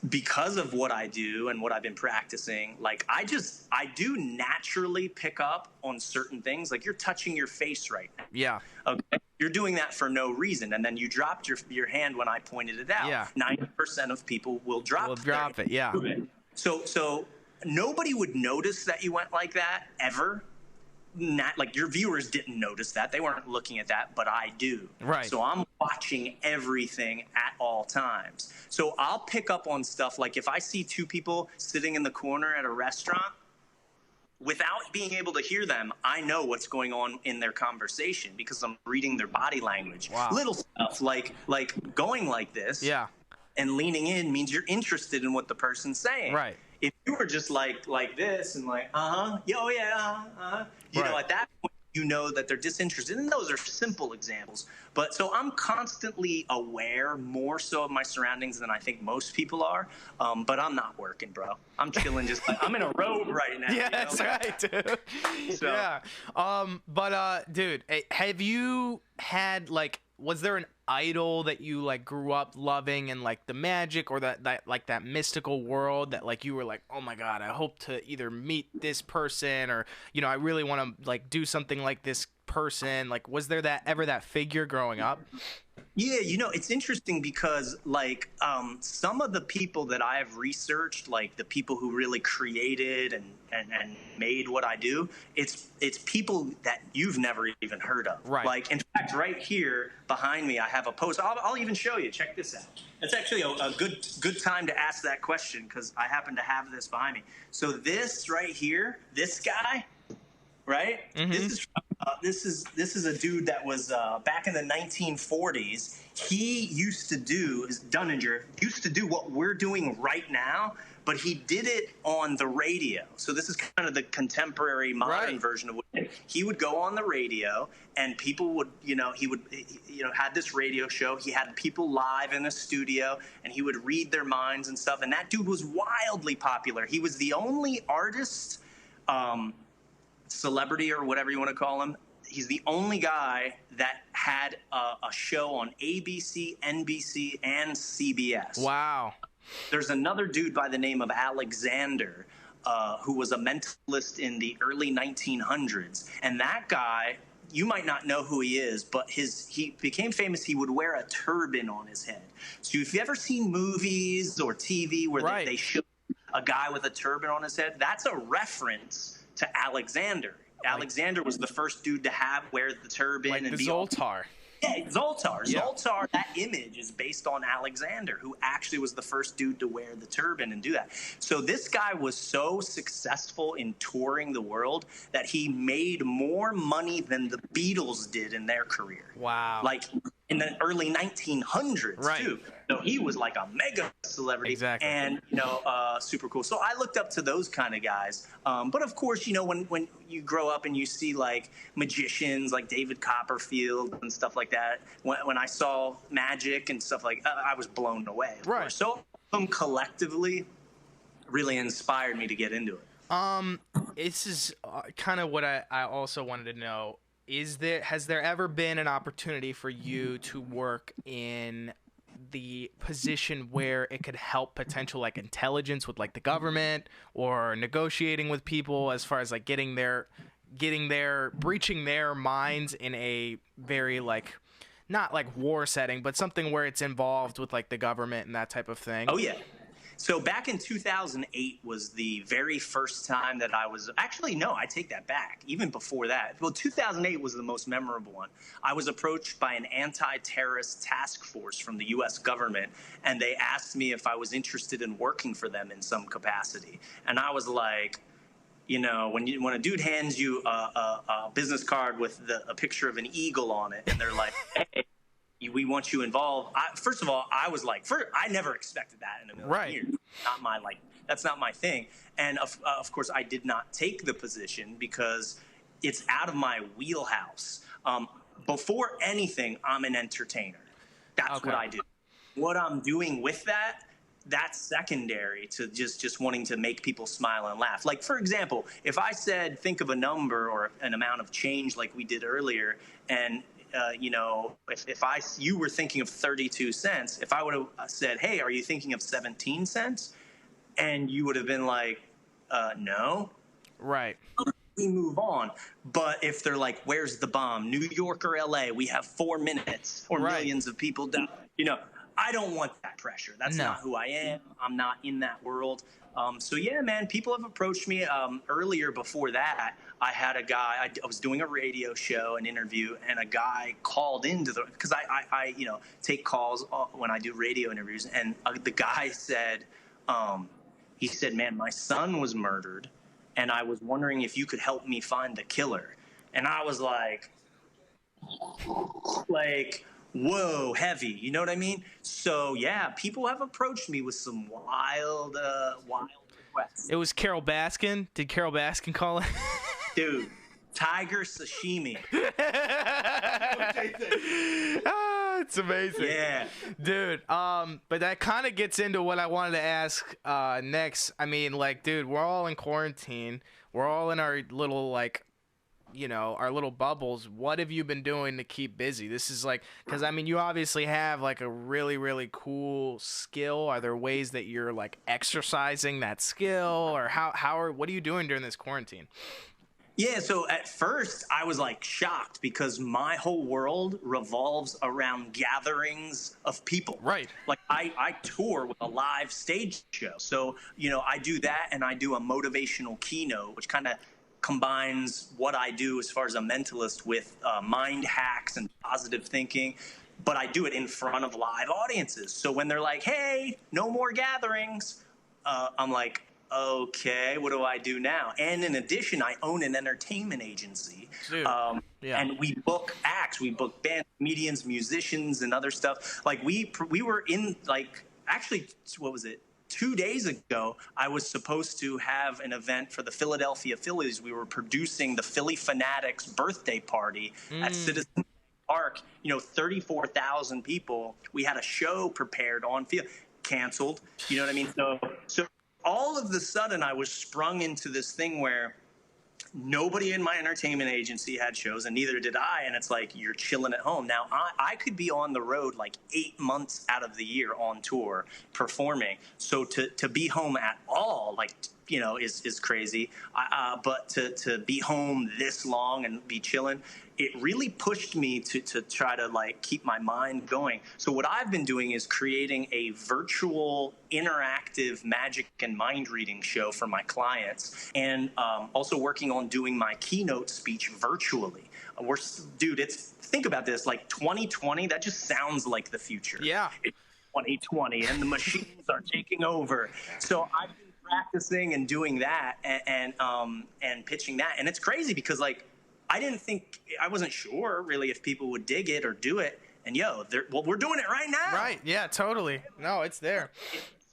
because of what I do and what I've been practicing, like I do naturally pick up on certain things. Like you're touching your face right now. Yeah. Okay. You're doing that for no reason, and then you dropped your hand when I pointed it out. Yeah. 90% 10% of people will drop it. Yeah. So nobody would notice that you went like that ever. Not like your viewers didn't notice that. They weren't looking at that, but I do. Right. So I'm watching everything at all times. So I'll pick up on stuff like if I see two people sitting in the corner at a restaurant, without being able to hear them, I know what's going on in their conversation because I'm reading their body language. Wow. Little stuff like going like this. Yeah. And leaning in means you're interested in what the person's saying. Right. If you were just like this and like, you know, at that point, you know that they're disinterested. And those are simple examples. But so I'm constantly aware more so of my surroundings than I think most people are. But I'm not working, bro. I'm chilling just like I'm in a robe right now. Yeah, that's right, dude. So. Yeah. Dude, have you had like, was there an idol that you like grew up loving and like the magic or that mystical world that like you were like, oh my God, I hope to either meet this person or, you know, I really want to like do something like this person? Like, was there ever that figure growing up? Yeah, you know, it's interesting because like some of the people that I have researched, like the people who really created and made what I do, it's people that you've never even heard of. Right. Like, in fact, right here behind me, I have a post. I'll even show you. Check this out. It's actually a good time to ask that question because I happen to have this behind me. So this right here, this guy, right? Mm-hmm. This is a dude that was back in the 1940s. He used to do, Dunninger used to do what we're doing right now, but he did it on the radio. So this is kind of the contemporary modern version of it. He would go on the radio and people would, he would had this radio show. He had people live in the studio and he would read their minds and stuff. And that dude was wildly popular. He was the only artist, celebrity or whatever you want to call him. He's the only guy that had a show on ABC, NBC, and CBS. Wow. There's another dude by the name of Alexander who was a mentalist in the early 1900s. And that guy, you might not know who he is, but he became famous. He would wear a turban on his head. So if you've ever seen movies or TV where they show a guy with a turban on his head, that's a reference to Alexander. Alexander was the first dude to wear the turban. Like and the be Zoltar. Yeah, Zoltar. Yeah. Zoltar, that image is based on Alexander, who actually was the first dude to wear the turban and do that. So this guy was so successful in touring the world that he made more money than the Beatles did in their career. Wow. Like in the early 1900s, too. So he was like a mega celebrity. Exactly. And, super cool. So I looked up to those kind of guys. But, of course, when you grow up and you see, like, magicians like David Copperfield and stuff like that, when I saw magic and stuff like I was blown away. Right. Course. So them collectively really inspired me to get into it. This is kind of what I also wanted to know. Has there ever been an opportunity for you to work in the position where it could help potential like intelligence with like the government or negotiating with people as far as like breaching their minds in a very like not like war setting, but something where it's involved with like the government and that type of thing? Oh yeah. So back in 2008 was the very first time that I was – actually, no, I take that back. Even before that. Well, 2008 was the most memorable one. I was approached by an anti-terrorist task force from the U.S. government, and they asked me if I was interested in working for them in some capacity. And I was like – when a dude hands you a business card with a picture of an eagle on it, and they're like, hey, we want you involved. First of all, I was like, I never expected that in a million years. That's not my thing. And of course, I did not take the position because it's out of my wheelhouse. Before anything, I'm an entertainer. That's what I do. What I'm doing with that's secondary to just wanting to make people smile and laugh. Like, for example, if I said, think of a number or an amount of change like we did earlier, and if you were thinking of 32 cents, if I would have said, hey, are you thinking of 17 cents? And you would have been like, no. Right. We move on. But if they're like, where's the bomb? New York or LA? We have 4 minutes or millions of people down. I don't want that pressure. That's No. not who I am. I'm not in that world. So yeah, man, people have approached me. Earlier before that, I had a guy, I was doing a radio show, an interview, and a guy called into because I take calls when I do radio interviews. And the guy said, he said, man, my son was murdered, and I was wondering if you could help me find the killer. And I was like, whoa, heavy. You know what I mean? So yeah, people have approached me with some wild requests. It was Carol Baskin. Did Carol Baskin call it? Dude, tiger sashimi. It's amazing. Yeah. Dude, but that kind of gets into what I wanted to ask next. I mean, like, dude, we're all in quarantine. We're all in our little, like, you know, our little bubbles. What have you been doing to keep busy? This is like, because I mean, you obviously have like a really, really cool skill. Are there ways that you're like exercising that skill, or what are you doing during this quarantine? Yeah, so at first I was like shocked because my whole world revolves around gatherings of people. Right. Like I tour with a live stage show. So, you know, I do that, and I do a motivational keynote, which kind of combines what I do as far as a mentalist with mind hacks and positive thinking. But I do it in front of live audiences. So when they're like, hey, no more gatherings, I'm like, okay, what do I do now? And in addition, I own an entertainment agency. Dude, yeah. And we book acts, we book bands, comedians, musicians, and other stuff. Like we were in, like, actually, what was it? 2 days ago, I was supposed to have an event for the Philadelphia Phillies. We were producing the Philly Fanatics birthday party at Citizen Park. You know, 34,000 people. We had a show prepared on field. Canceled. You know what I mean? So all of a sudden, I was sprung into this thing where nobody in my entertainment agency had shows, and neither did I. And it's like, you're chilling at home. Now, I could be on the road like 8 months out of the year on tour performing. So to be home at all, like, you know, is crazy. But to be home this long and be chilling, it really pushed me to try to like keep my mind going. So what I've been doing is creating a virtual interactive magic and mind reading show for my clients, and also working on doing my keynote speech virtually. Think about this, like 2020, that just sounds like the future. Yeah. It's 2020 and the machines are taking over. So I've been practicing and doing that and pitching that. And it's crazy because like, I wasn't sure really if people would dig it or do it. And we're doing it right now. Right. Yeah, totally. No, it's there.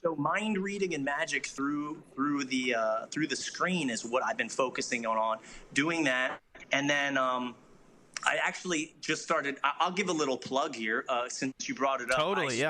So mind reading and magic through the screen is what I've been focusing on doing that. And then I actually just started. I'll give a little plug here since you brought it up. Totally.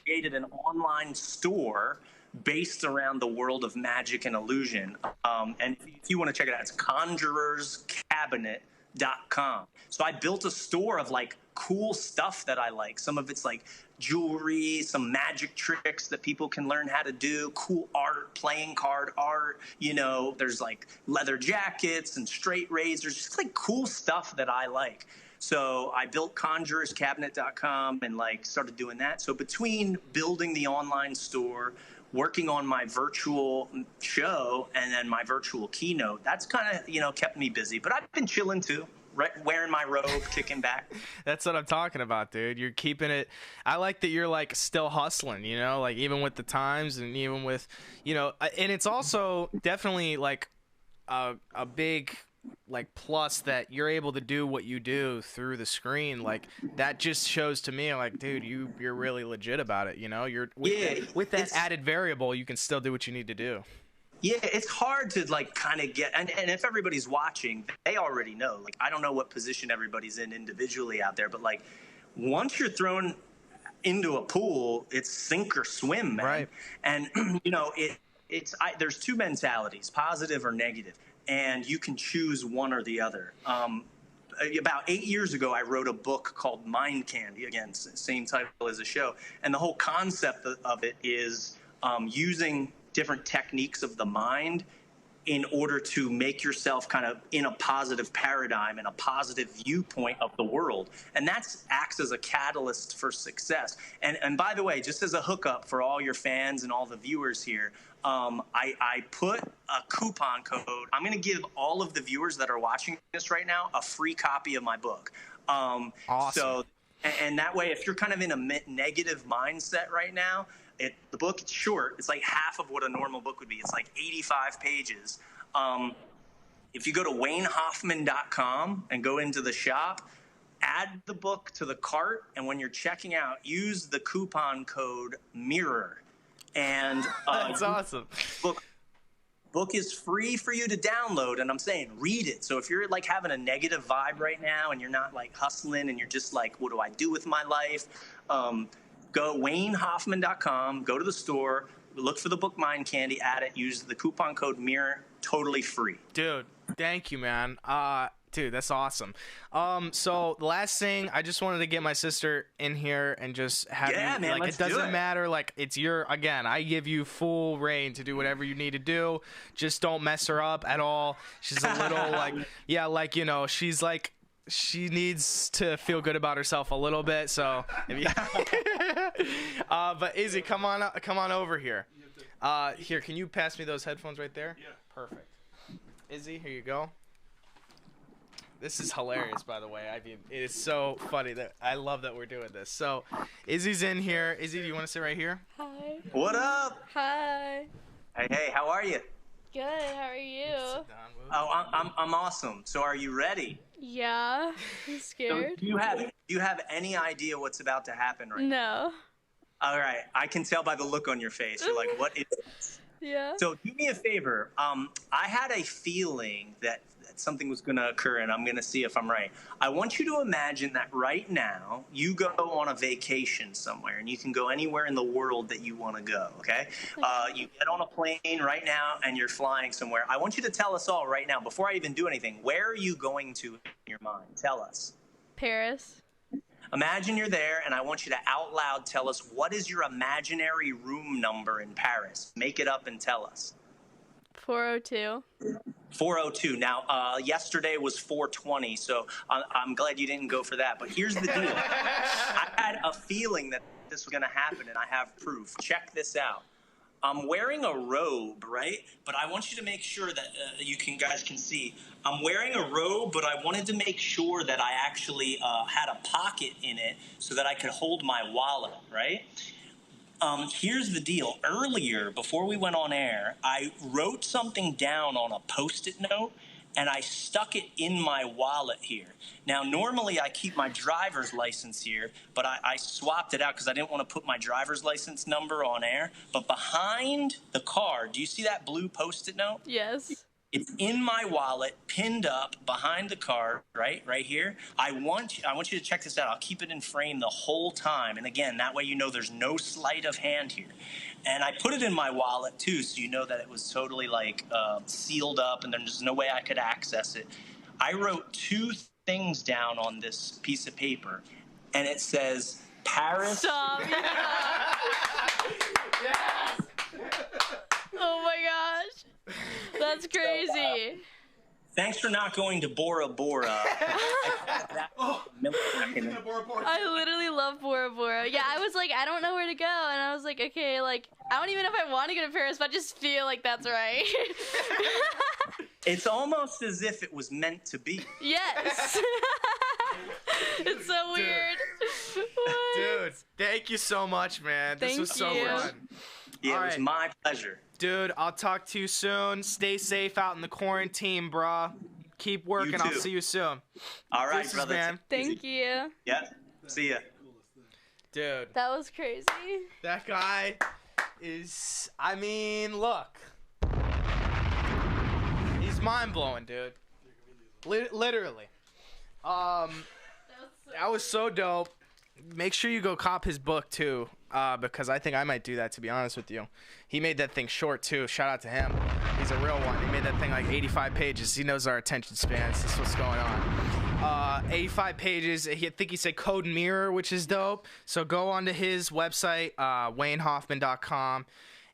Created an online store based around the world of magic and illusion. And if you want to check it out, it's conjurerscabinet.com. So I built a store of like cool stuff that I like. Some of it's like jewelry, some magic tricks that people can learn how to do, cool art, playing card art, you know, there's like leather jackets and straight razors, just like cool stuff that I like. So I built conjurerscabinet.com and like started doing that. So between building the online store, working on my virtual show, and then my virtual keynote, that's kind of, you know, kept me busy. But I've been chilling too, right, wearing my robe, kicking back. That's what I'm talking about, dude. You're keeping it. I like that you're like still hustling, you know, like even with the times and even with, you know, and it's also definitely like a big like plus that you're able to do what you do through the screen. Like that just shows to me like, dude, you're really legit about it, you know. You're with that added variable, you can still do what you need to do. Yeah, it's hard to like kind of get, and if everybody's watching, they already know. Like, I don't know what position everybody's in individually out there, but like once you're thrown into a pool, it's sink or swim, man. Right. And you know, there's two mentalities, positive or negative. And you can choose one or the other. About 8 years ago, I wrote a book called Mind Candy. Again, same title as the show. And the whole concept of it is using different techniques of the mind in order to make yourself kind of in a positive paradigm and a positive viewpoint of the world. And that acts as a catalyst for success. And by the way, just as a hookup for all your fans and all the viewers here, I put a coupon code. I'm going to give all of the viewers that are watching this right now a free copy of my book. Awesome. So, and that way, if you're kind of in a negative mindset right now, the book, it's short. It's like half of what a normal book would be. It's like 85 pages. If you go to waynehoffman.com and go into the shop, add the book to the cart, and when you're checking out, use the coupon code MIRROR. And that's awesome. Book is free for you to download, and I'm saying read it. So if you're like having a negative vibe right now and you're not like hustling and you're just like, what do I do with my life? Go waynehoffman.com, go to the store, look for the book Mind Candy, add it, use the coupon code MIRROR, totally free. Dude, thank you, man. Dude, that's awesome. So the last thing, I just wanted to get my sister in here and just have you, man, like, let's it doesn't do it. matter. Like, it's again, I give you full reign to do whatever you need to do. Just don't mess her up at all. She's a little like, yeah, like, you know, she's like, she needs to feel good about herself a little bit. So, but Izzy, come on over here. Here, can you pass me those headphones right there? Yeah. Perfect. Izzy, here you go. This is hilarious, by the way. I mean, it is so funny that I love that we're doing this. So, Izzy's in here. Izzy, do you want to sit right here? Hi. What up? Hi. Hey, how are you? Good. How are you? Sit down, Will. Oh, I'm awesome. So are you ready? Yeah. I'm So scared. do you have any idea what's about to happen right now? No. All right. I can tell by the look on your face. You're like, what is this? Yeah. So do me a favor. I had a feeling that something was going to occur, and I'm going to see if I'm right. I want you to imagine that right now you go on a vacation somewhere, and you can go anywhere in the world that you want to go, okay? You get on a plane right now, and you're flying somewhere. I want you to tell us all right now, before I even do anything, where are you going to in your mind? Tell us. Paris. Imagine you're there, and I want you to out loud tell us, what is your imaginary room number in Paris? Make it up and tell us. 402. 402. Now, yesterday was 420, so I'm glad you didn't go for that. But here's the deal. I had a feeling that this was going to happen, and I have proof. Check this out. I'm wearing a robe, right? But I want you to make sure that guys can see. I'm wearing a robe, but I wanted to make sure that I actually had a pocket in it so that I could hold my wallet, right? Here's the deal. Earlier, before we went on air, I wrote something down on a Post-it note, and I stuck it in my wallet here. Now, normally I keep my driver's license here, but I swapped it out because I didn't want to put my driver's license number on air. But behind the car, do you see that blue Post-it note? Yes. It's in my wallet, pinned up behind the car, right here. I want you to check this out. I'll keep it in frame the whole time. And again, that way you know there's no sleight of hand here. And I put it in my wallet, too, so you know that it was totally, like, sealed up and there's no way I could access it. I wrote two things down on this piece of paper, and it says, Paris. Stop. Yes. Oh, my gosh. That's crazy. Thanks for not going to Bora Bora. I literally love Bora Bora. Yeah, I was like, I don't know where to go. And I was like, okay, like, I don't even know if I want to go to Paris, but I just feel like that's right. It's almost as if it was meant to be. Yes. It's so weird. Dude, thank you so much, man. This was so you. fun. Yeah, All it was right. my pleasure. Dude, I'll talk to you soon. Stay safe out in the quarantine, brah. Keep working. I'll too. see you soon. All right, Deuces, brother. man. Thank you. Yeah. See ya. Dude, That was crazy. that guy is, I mean, look. He's mind-blowing, dude. Literally. That was so dope. Make sure you go cop his book, too, because I think I might do that, to be honest with you. He made that thing short, too. Shout out to him. He's a real one. He made that thing like 85 pages. He knows our attention spans. This is what's going on. 85 pages. I think he said code mirror, which is dope. So go onto his website, waynehoffman.com,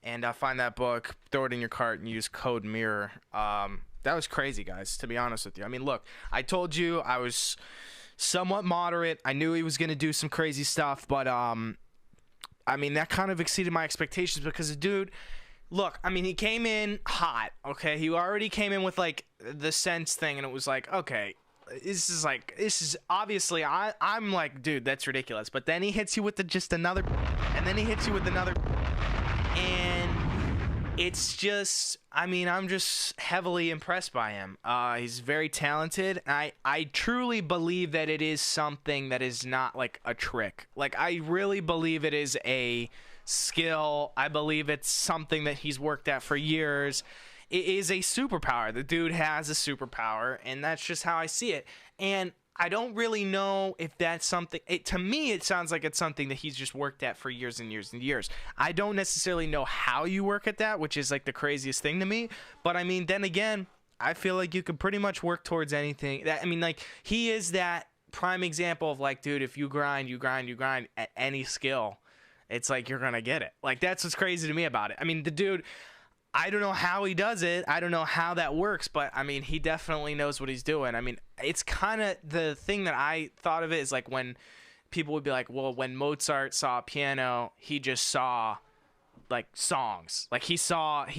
and find that book, throw it in your cart, and use code MIRROR. That was crazy, guys, to be honest with you. I mean, look, I told you I was somewhat moderate. I knew he was going to do some crazy stuff, but I mean, that kind of exceeded my expectations because the dude, look, I mean, he came in hot, okay? He already came in with, like, the sense thing, and it was like, okay, this is obviously, I'm like, dude, that's ridiculous. But then he hits you with just another, and then he hits you with another, and it's just, I mean, I'm just heavily impressed by him. He's very talented. I truly believe that it is something that is not like a trick. Like, I really believe it is a skill. I believe it's something that he's worked at for years. It is a superpower. The dude has a superpower, and that's just how I see it. And I don't really know if that's something. To me, it sounds like it's something that he's just worked at for years and years and years. I don't necessarily know how you work at that, which is like the craziest thing to me. But I mean, then again, I feel like you could pretty much work towards anything. I mean, like, he is that prime example of like, dude, if you grind at any skill, it's like you're gonna get it. Like, that's what's crazy to me about it. I mean, the dude, I don't know how he does it. I don't know how that works, but I mean, he definitely knows what he's doing. I mean, it's kind of the thing that I thought of it is like when people would be like, well, when Mozart saw a piano, he just saw like songs. Like he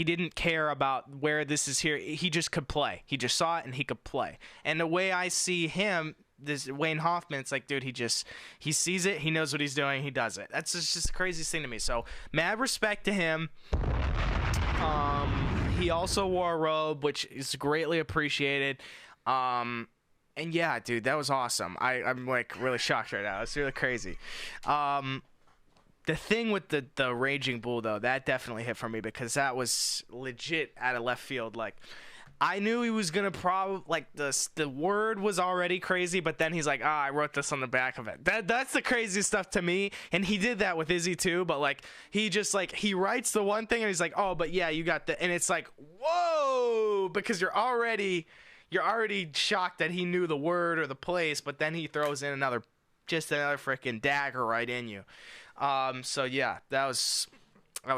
didn't care about where this is here. He just could play. He just saw it and he could play. And the way I see him, this Wayne Hoffman, it's like, dude, he sees it, he knows what he's doing, he does it. That's just the craziest thing to me. So mad respect to him. He also wore a robe, which is greatly appreciated. And yeah, dude, that was awesome. I'm like really shocked right now. It's really crazy. The thing with the Raging Bull, though, that definitely hit for me because that was legit out of left field. Like, I knew he was gonna probably like the word was already crazy, but then he's like, I wrote this on the back of it. That's the craziest stuff to me, and he did that with Izzy too. But like, he just like he writes the one thing and he's like, oh, but yeah, you got the, and it's like, whoa, because you're already shocked that he knew the word or the place, but then he throws in another freaking dagger right in you. So yeah, that was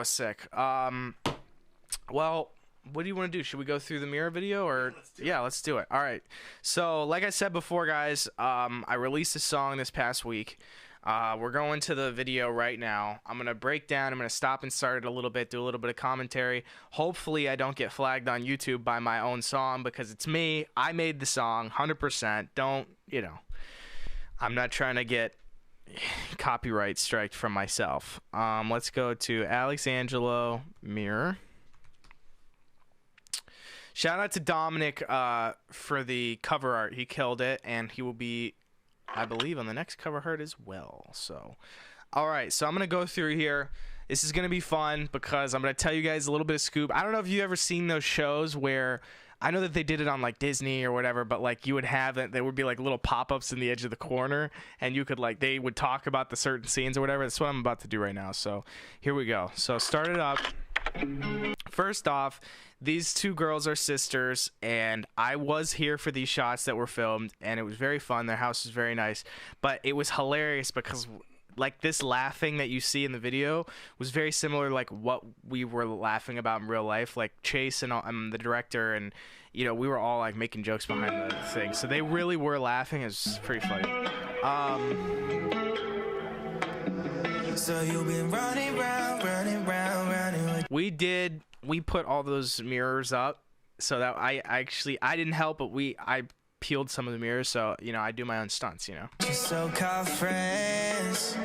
sick. Well, what do you want to do? Should we go through the mirror video or let's do it. All right. So like I said before, guys, I released a song this past week. We're going to the video right now. I'm going to break down. I'm going to stop and start it a little bit, do a little bit of commentary. Hopefully I don't get flagged on YouTube by my own song because it's me. I made the song 100%. Don't, I'm not trying to get copyright striked from myself. Let's go to Angelo Mirror. Shout out to Dominic for the cover art. He killed it, and he will be, I believe, on the next cover art as well. So, all right. So I'm going to go through here. This is going to be fun because I'm going to tell you guys a little bit of scoop. I don't know if you've ever seen those shows where, I know that they did it on like Disney or whatever, but like you would have it, there would be like little pop-ups in the edge of the corner, and you could like, they would talk about the certain scenes or whatever. That's what I'm about to do right now. So here we go. So start it up. First off, these two girls are sisters, and I was here for these shots that were filmed, and it was very fun. Their house was very nice, but it was hilarious because like this laughing that you see in the video was very similar to like what we were laughing about in real life. Like Chase and the director, and we were all like making jokes behind the thing, so they really were laughing. It was pretty funny. So you've been running round. We put all those mirrors up so that I didn't help, but I peeled some of the mirrors, so I do my own stunts. Just so-called friends,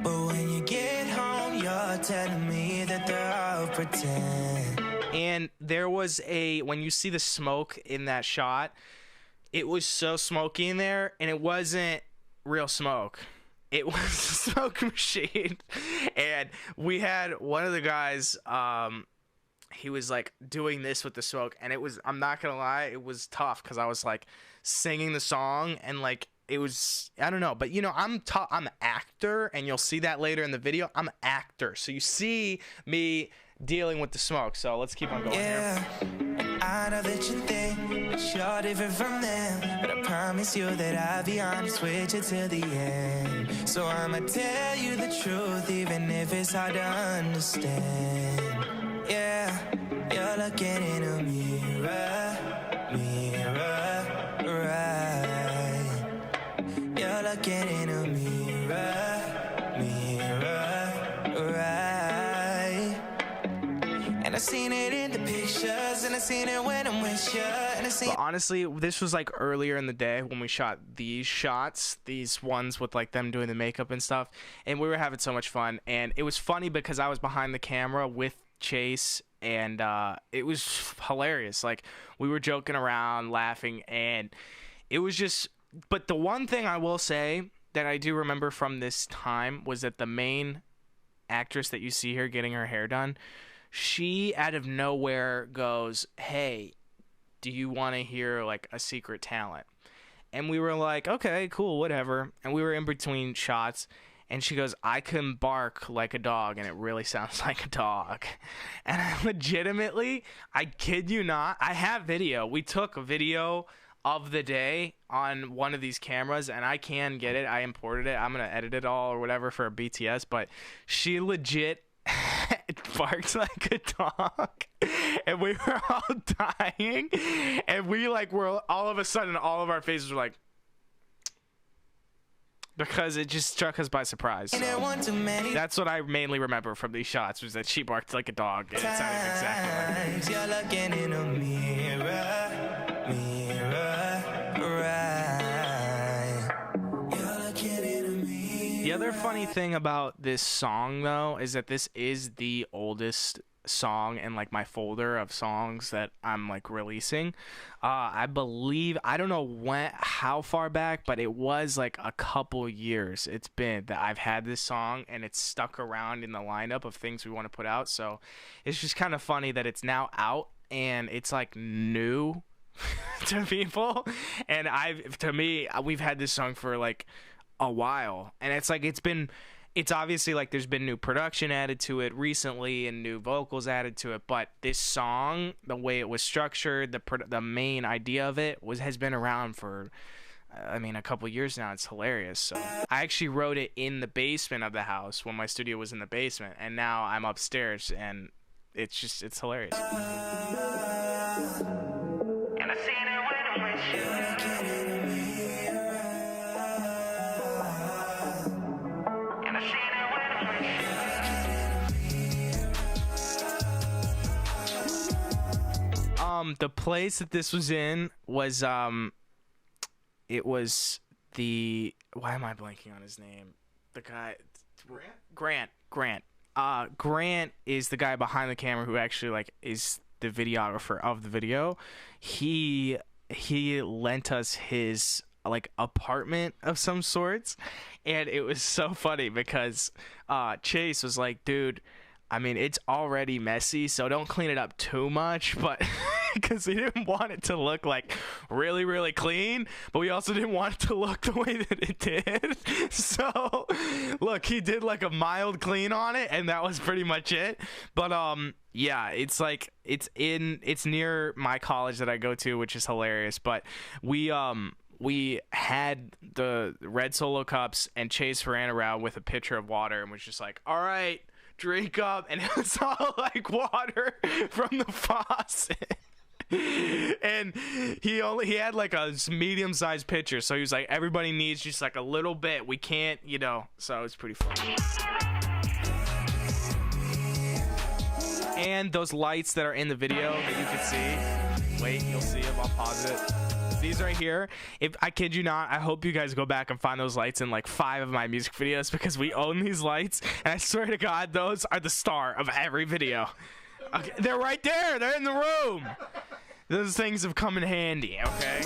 but when you get home, you're telling me that they're all pretend. And there was when you see the smoke in that shot, it was so smoky in there, and it wasn't real smoke. It was a smoke machine, and we had one of the guys, he was like doing this with the smoke, and I'm not gonna lie, it was tough because I was like singing the song, and like it was, I don't know, but I'm an actor, and you'll see that later in the video. I'm an actor, so you see me dealing with the smoke. So let's keep on going here. I know that you think that you're different from them, but I promise you that I'll be honest with you till the end. So I'ma tell you the truth, even if it's hard to understand. Yeah, you're looking in a mirror, right. You're looking in a mirror, right. And I seen it in the pictures, and I seen it when I'm with you, and I seen. But honestly, this was like earlier in the day when we shot these shots, these ones with like them doing the makeup and stuff, and we were having so much fun. And it was funny because I was behind the camera with Chase, and it was hilarious. Like, we were joking around, laughing, and it was just. But the one thing I will say that I do remember from this time was that the main actress that you see here getting her hair done, she out of nowhere goes, "Hey, do you want to hear like a secret talent?" And we were like, "Okay, cool, whatever." And we were in between shots, and she goes, "I can bark like a dog, and it really sounds like a dog." And I legitimately, I kid you not, I have video. We took a video of the day on one of these cameras, and I can get it. I imported it. I'm gonna edit it all or whatever for a BTS, but she legit barks like a dog, and we were all dying, and we like were all of a sudden all of our faces were like, because it just struck us by surprise. So that's what I mainly remember from these shots, was that she barked like a dog, and it sounded exactly like you're looking in a mirror, right. You're looking in a mirror. The other funny thing about this song, though, is that this is the oldest song in like my folder of songs that I'm like releasing. I believe, I don't know how far back, but it was like a couple years it's been that I've had this song, and it's stuck around in the lineup of things we want to put out. So it's just kind of funny that it's now out and it's like new to people. And we've had this song for like a while, and it's like it's obviously like there's been new production added to it recently and new vocals added to it, but this song, the way it was structured, the main idea of it has been around for a couple years now. It's hilarious. So I actually wrote it in the basement of the house when my studio was in the basement, and now I'm upstairs, and it's hilarious. And I seen it when I'm with you. The place that this was in was it was the, why am I blanking on his name? The guy, Grant. Grant is the guy behind the camera who actually like is the videographer of the video. He lent us his like apartment of some sorts, and it was so funny because Chase was like, "Dude, I mean, it's already messy, so don't clean it up too much," but because he didn't want it to look like really, really clean, but we also didn't want it to look the way that it did. So look, he did like a mild clean on it, and that was pretty much it. But yeah, it's like it's near my college that I go to, which is hilarious. But we had the red Solo cups, and Chase ran around with a pitcher of water and was just like, "All right, drink up," and it was all like water from the faucet. And he had like a medium-sized pitcher, so he was like, everybody needs just like a little bit, we can't, so it's pretty funny. And those lights that are in the video that you can see, wait, you'll see them, I'll pause it. These right here, if I kid you not, I hope you guys go back and find those lights in like 5 of my music videos, because we own these lights, and I swear to God, those are the star of every video. Okay, they're right there, they're in the room. Those things have come in handy, okay?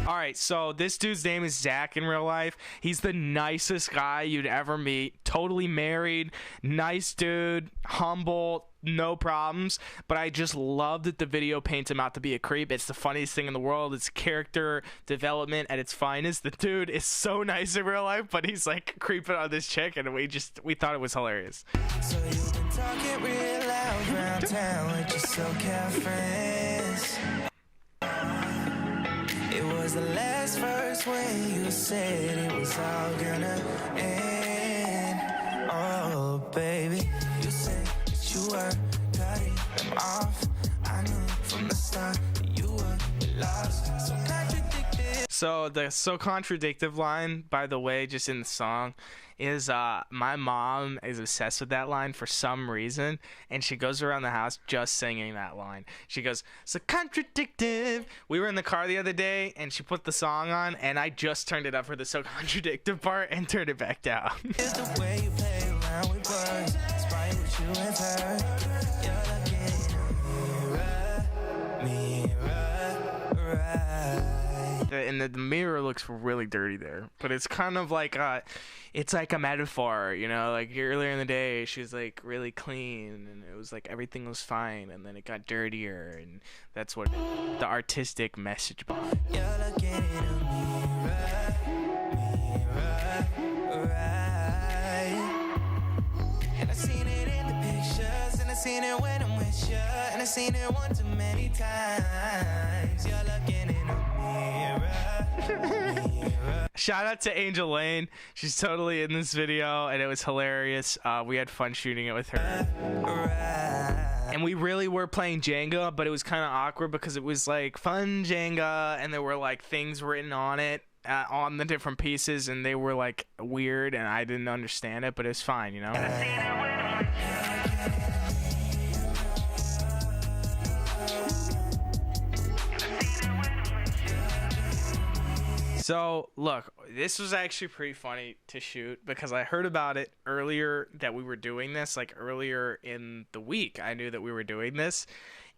All right, right, so this dude's name is Zach in real life. He's the nicest guy you'd ever meet. Totally married, nice dude, humble, no problems. But I just love that the video paints him out to be a creep. It's the funniest thing in the world. It's character development at its finest. The dude is so nice in real life, but he's like creeping on this chick, and we thought it was hilarious. So you've been talking real loud around town with your SoCal friends. It was the last verse when you said it was all gonna end. Oh, baby, you said that you were cutting them off. I knew from the start that you were lost. So contradicted. So the so contradictive line, by the way, just in the song, is my mom is obsessed with that line for some reason, and she goes around the house just singing that line. She goes, so contradictive. We were in the car the other day, and she put the song on, and I just turned it up for the so contradictive part and turned it back down. It's the way you play around with words, despite what you have heard. You're looking in a mirror, right? And the mirror looks really dirty there, but it's kind of like it's like a metaphor, you know, like earlier in the day she was like really clean and it was like everything was fine, and then it got dirtier, and that's what the artistic message behind. You're looking in a mirror, right? And I seen it in the pictures, and I seen it when I'm with you, and I seen it one too many times. You're looking in a mirror. Shout out to Angel Lane. She's totally in this video, and it was hilarious. We had fun shooting it with her. And we really were playing Jenga, but it was kind of awkward because it was like fun Jenga, and there were like things written on it, on the different pieces, and they were like weird, and I didn't understand it, but it's fine, you know? So, look, this was actually pretty funny to shoot because I heard about it earlier that we were doing this, like earlier in the week. I knew that we were doing this,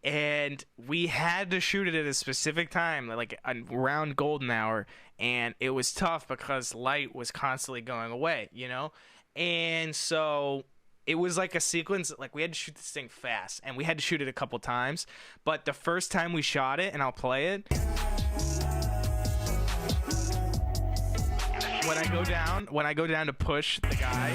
and we had to shoot it at a specific time, like around golden hour, and it was tough because light was constantly going away, you know? And so it was like a sequence, like we had to shoot this thing fast, and we had to shoot it a couple times, but the first time we shot it, and I'll play it, when I go down to push the guy,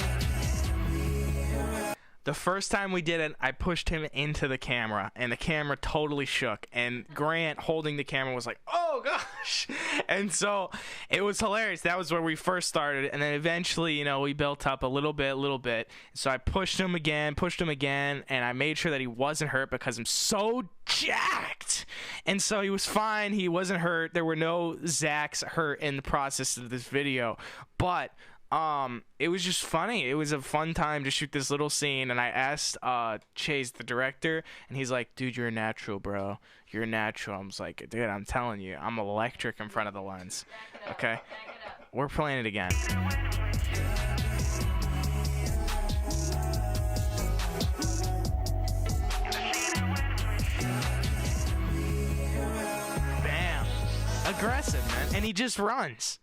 the first time we did it, I pushed him into the camera, and the camera totally shook, and Grant holding the camera was like, oh gosh. And so it was hilarious. That was where we first started, and then eventually, you know, we built up a little bit. So I pushed him again, and I made sure that he wasn't hurt because I'm so jacked. And so he was fine. He wasn't hurt. There were no Zachs hurt in the process of this video, but it was just funny. It was a fun time to shoot this little scene, and I asked Chase, the director, and he's like, dude, you're a natural, bro. You're a natural. I was like, dude, I'm telling you, I'm electric in front of the lens. Okay? We're playing it again. Bam. Aggressive, man. And he just runs.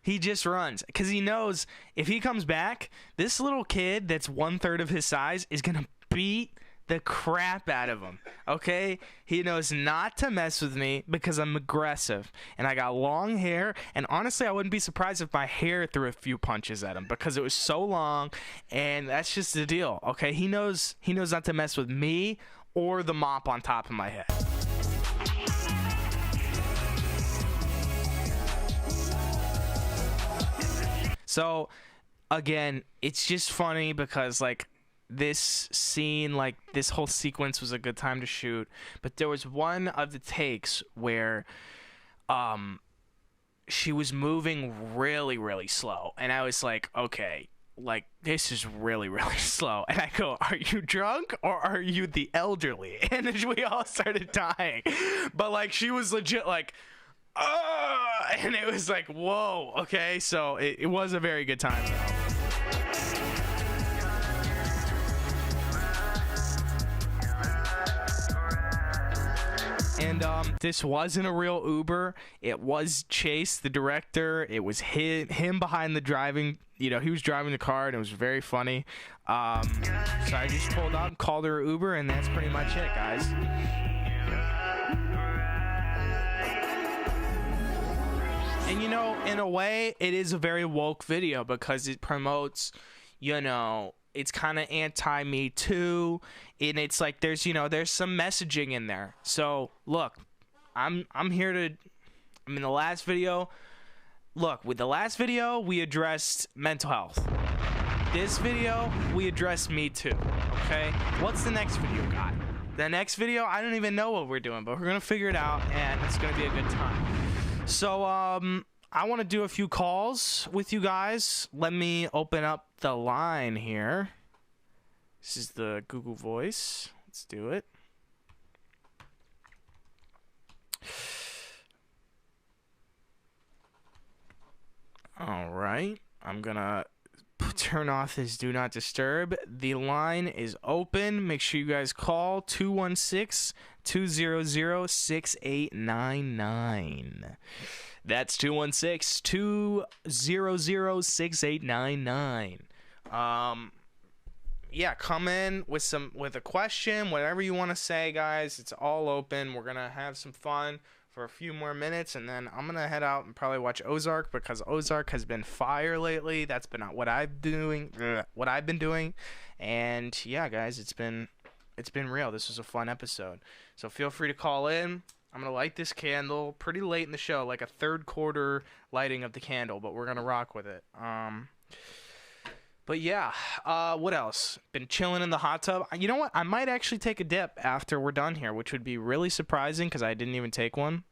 He just runs because he knows if he comes back, this little kid that's 1/3 of his size is going to beat the crap out of him, okay? He knows not to mess with me because I'm aggressive, and I got long hair, and honestly, I wouldn't be surprised if my hair threw a few punches at him because it was so long, and that's just the deal, okay? He knows not to mess with me or the mop on top of my head. So, again, it's just funny because, like, this scene, like, this whole sequence was a good time to shoot. But there was one of the takes where she was moving really, really slow. And I was like, okay, like, this is really, really slow. And I go, are you drunk or are you the elderly? And then we all started dying. But, like, she was legit, like, and it was like, whoa, okay, so it was a very good time. And this wasn't a real Uber. It was Chase, the director. It was him behind the driving. You know, he was driving the car, and it was very funny. So I just pulled up, called her Uber, and that's pretty much it, guys. And, you know, in a way, it is a very woke video because it promotes, you know, it's kind of anti-Me Too, and it's like there's, you know, there's some messaging in there. So, look, I'm here to, I mean, the last video, look, with the last video, we addressed mental health. This video, we addressed Me Too, okay? What's the next video, guy? The next video, I don't even know what we're doing, but we're going to figure it out, and it's going to be a good time. So, I want to do a few calls with you guys. Let me open up the line here. This is the Google Voice. Let's do it. All right. I'm going to turn off this Do Not Disturb. The line is open. Make sure you guys call 216-200-6899. That's 216-200-6899. Yeah, come in with a question, whatever you want to say, guys. It's all open. We're gonna have some fun for a few more minutes, and then I'm gonna head out and probably watch Ozark because Ozark has been fire lately. That's been what I've been doing, and yeah, guys, it's been real. This was a fun episode, so feel free to call in. I'm going to light this candle pretty late in the show, like a third quarter lighting of the candle, but we're going to rock with it. But yeah, what else? Been chilling in the hot tub. You know what? I might actually take a dip after we're done here, which would be really surprising because I didn't even take one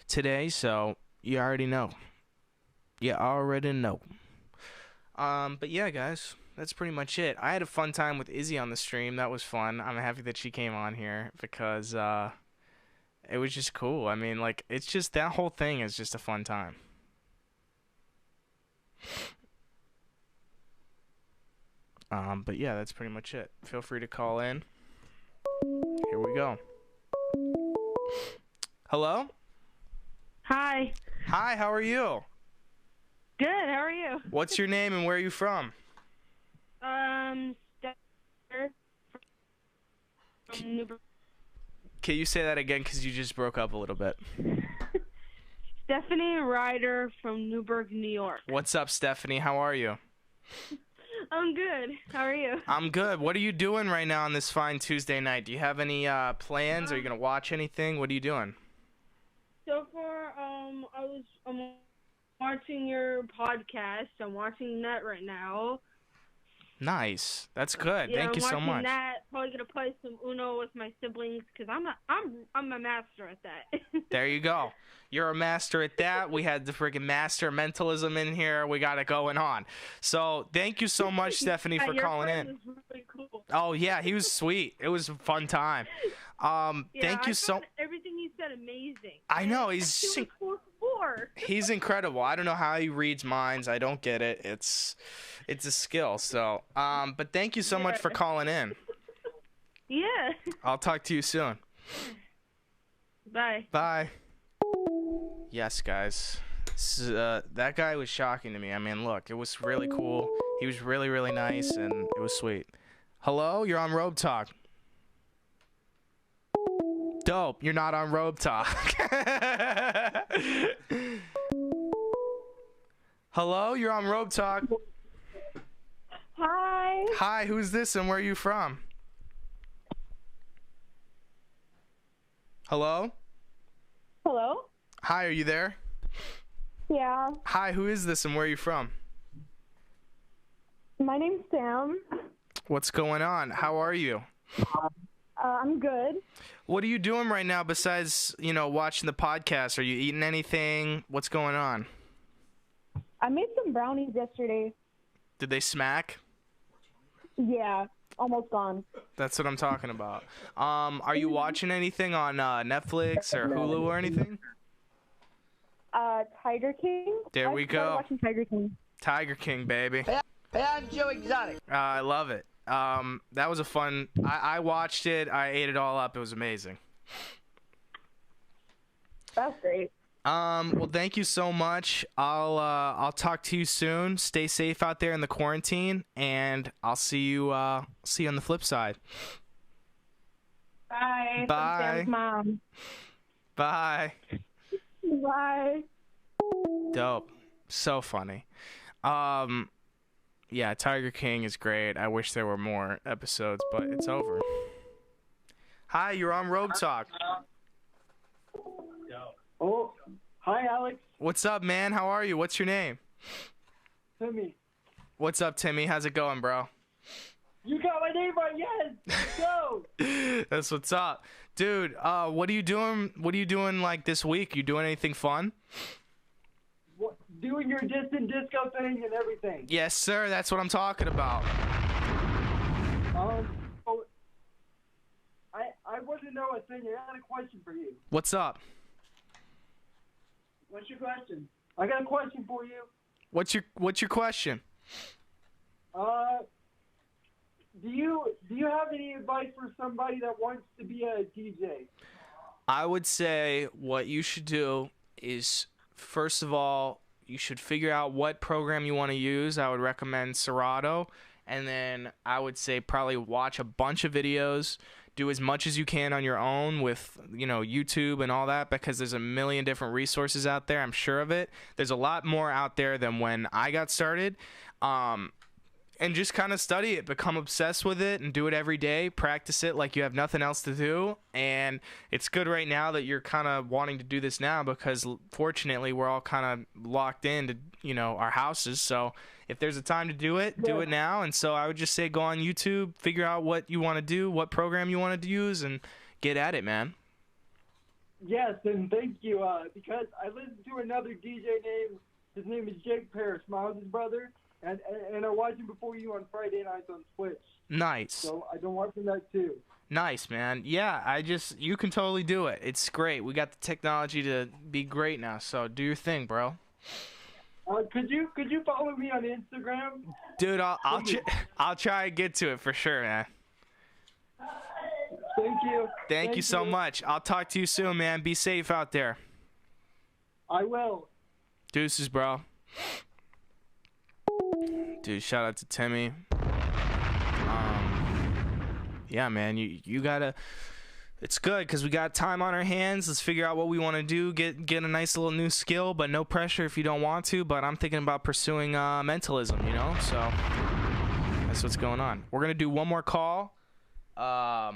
today, so you already know. You already know. But yeah, guys, that's pretty much it. I had a fun time with Izzy on the stream. That was fun. I'm happy that she came on here because it was just cool. I mean, like, it's just, that whole thing is just a fun time. But yeah, that's pretty much it. Feel free to call in. Here we go. Hello? Hi. Hi, how are you? Good, how are you? What's your name and where are you from? Stephanie from Newburgh. Can you say that again because you just broke up a little bit? Stephanie Ryder from Newburgh, New York. What's up, Stephanie? How are you? I'm good. How are you? I'm good. What are you doing right now on this fine Tuesday night? Do you have any plans? Are you going to watch anything? What are you doing? So far, I'm watching your podcast. I'm watching that right now. Nice. That's good. Yeah, Thank you so much. I'm watching that. Probably gonna play some Uno with my siblings because I'm a master at that. There you go. You're a master at that. We had the freaking master of mentalism in here. We got it going on. So thank you so much, Stephanie, for calling in. Was really cool. Oh yeah, he was sweet. It was a fun time. Thank you so. Everything he said amazing. I know he's he's incredible. I don't know how he reads minds. I don't get it. It's a skill. So, but thank you so much for calling in. Yeah. I'll talk to you soon. Bye. Bye. Yes, guys. That guy was shocking to me. I mean, look, it was really cool. He was really, really nice, and it was sweet. Hello, you're on robetalk. Dope, you're not on robetalk. Hello, you're on robetalk. Hi. Hi, who's this and where are you from? Hello? Hello? Hi, are you there? Yeah. Hi, who is this and where are you from? My name's Sam. What's going on? How are you? I'm good. What are you doing right now besides, watching the podcast? Are you eating anything? What's going on? I made some brownies yesterday. Did they smack? Yeah, almost gone. That's what I'm talking about. Are you watching anything on Netflix or Hulu or anything? Tiger King. There we go. Watching Tiger King. Tiger King, baby. Hey, I'm Joe Exotic. I love it. That was a fun. I watched it. I ate it all up. It was amazing. That's great. Well, thank you so much. I'll talk to you soon. Stay safe out there in the quarantine, and I'll see you on the flip side. Bye. Bye. From Sam's mom. Bye. Bye. Dope. So funny. Yeah, Tiger King is great. I wish there were more episodes, but it's over. Hi, you're on robetalk. Oh, hi, Alex. What's up, man? How are you? What's your name? Timmy. What's up, Timmy? How's it going, bro? You got my name right, yes! Let's go! That's what's up. Dude, what are you doing? What are you doing, like, this week? You doing anything fun? Doing your distant disco thing and everything. Yes, sir. That's what I'm talking about. So I want to know a thing. I got a question for you. What's up? What's your question? I got a question for you. What's your question? Do you have any advice for somebody that wants to be a DJ? I would say what you should do is, first of all, you should figure out what program you want to use. I would recommend Serato. And then I would say probably watch a bunch of videos. Do as much as you can on your own with, YouTube and all that, because there's a million different resources out there. I'm sure of it. There's a lot more out there than when I got started. And just kind of study it, become obsessed with it, and do it every day. Practice it like you have nothing else to do. And it's good right now that you're kind of wanting to do this now, because fortunately we're all kind of locked into, our houses. So if there's a time to do it, do it now. And so I would just say go on YouTube, figure out what you want to do, what program you want to use, and get at it, man. Yes, and thank you, because I listened to another DJ his name is Jake Paris, Miles' brother. And I watch him before you on Friday nights on Twitch. Nice. So I've been watching that too. Nice, man. Yeah, you can totally do it. It's great. We got the technology to be great now. So do your thing, bro. Could you follow me on Instagram? Dude, I'll try and get to it for sure, man. Thank you. Thank you so much. I'll talk to you soon, man. Be safe out there. I will. Deuces, bro. Dude, shout out to Timmy. Yeah, man, you gotta. It's good because we got time on our hands. Let's figure out what we want to do. Get a nice little new skill, but no pressure if you don't want to. But I'm thinking about pursuing mentalism, So that's what's going on. We're gonna do one more call. So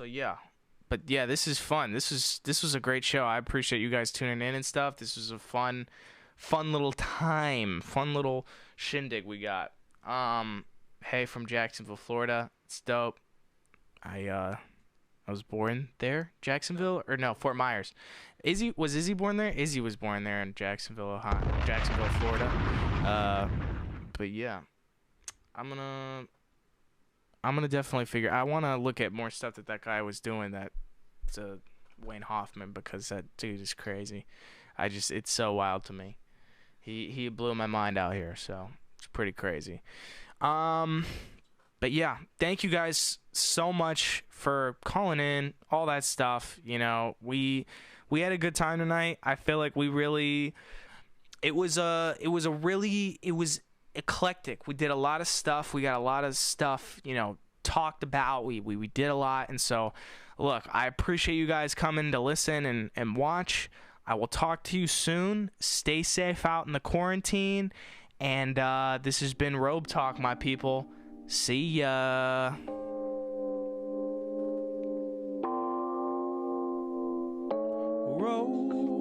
yeah, but yeah, this is fun. This was a great show. I appreciate you guys tuning in and stuff. This was a fun little time, fun little shindig we got. Hey, from Jacksonville, Florida. It's dope. I was born there, Jacksonville, or no, Fort Myers. Was Izzy born there? Izzy was born there in Jacksonville, Florida. But yeah, I'm gonna definitely figure. I want to look at more stuff that guy was doing. That's Wayne Hoffman, because that dude is crazy. It's so wild to me. He blew my mind out here, so it's pretty crazy. But yeah, thank you guys so much for calling in, all that stuff. We had a good time tonight. I feel like it was eclectic. We did a lot of stuff. We got a lot of stuff, talked about. We did a lot. And so, look, I appreciate you guys coming to listen and watch. I will talk to you soon. Stay safe out in the quarantine. And this has been Robe Talk, my people. See ya. Robe.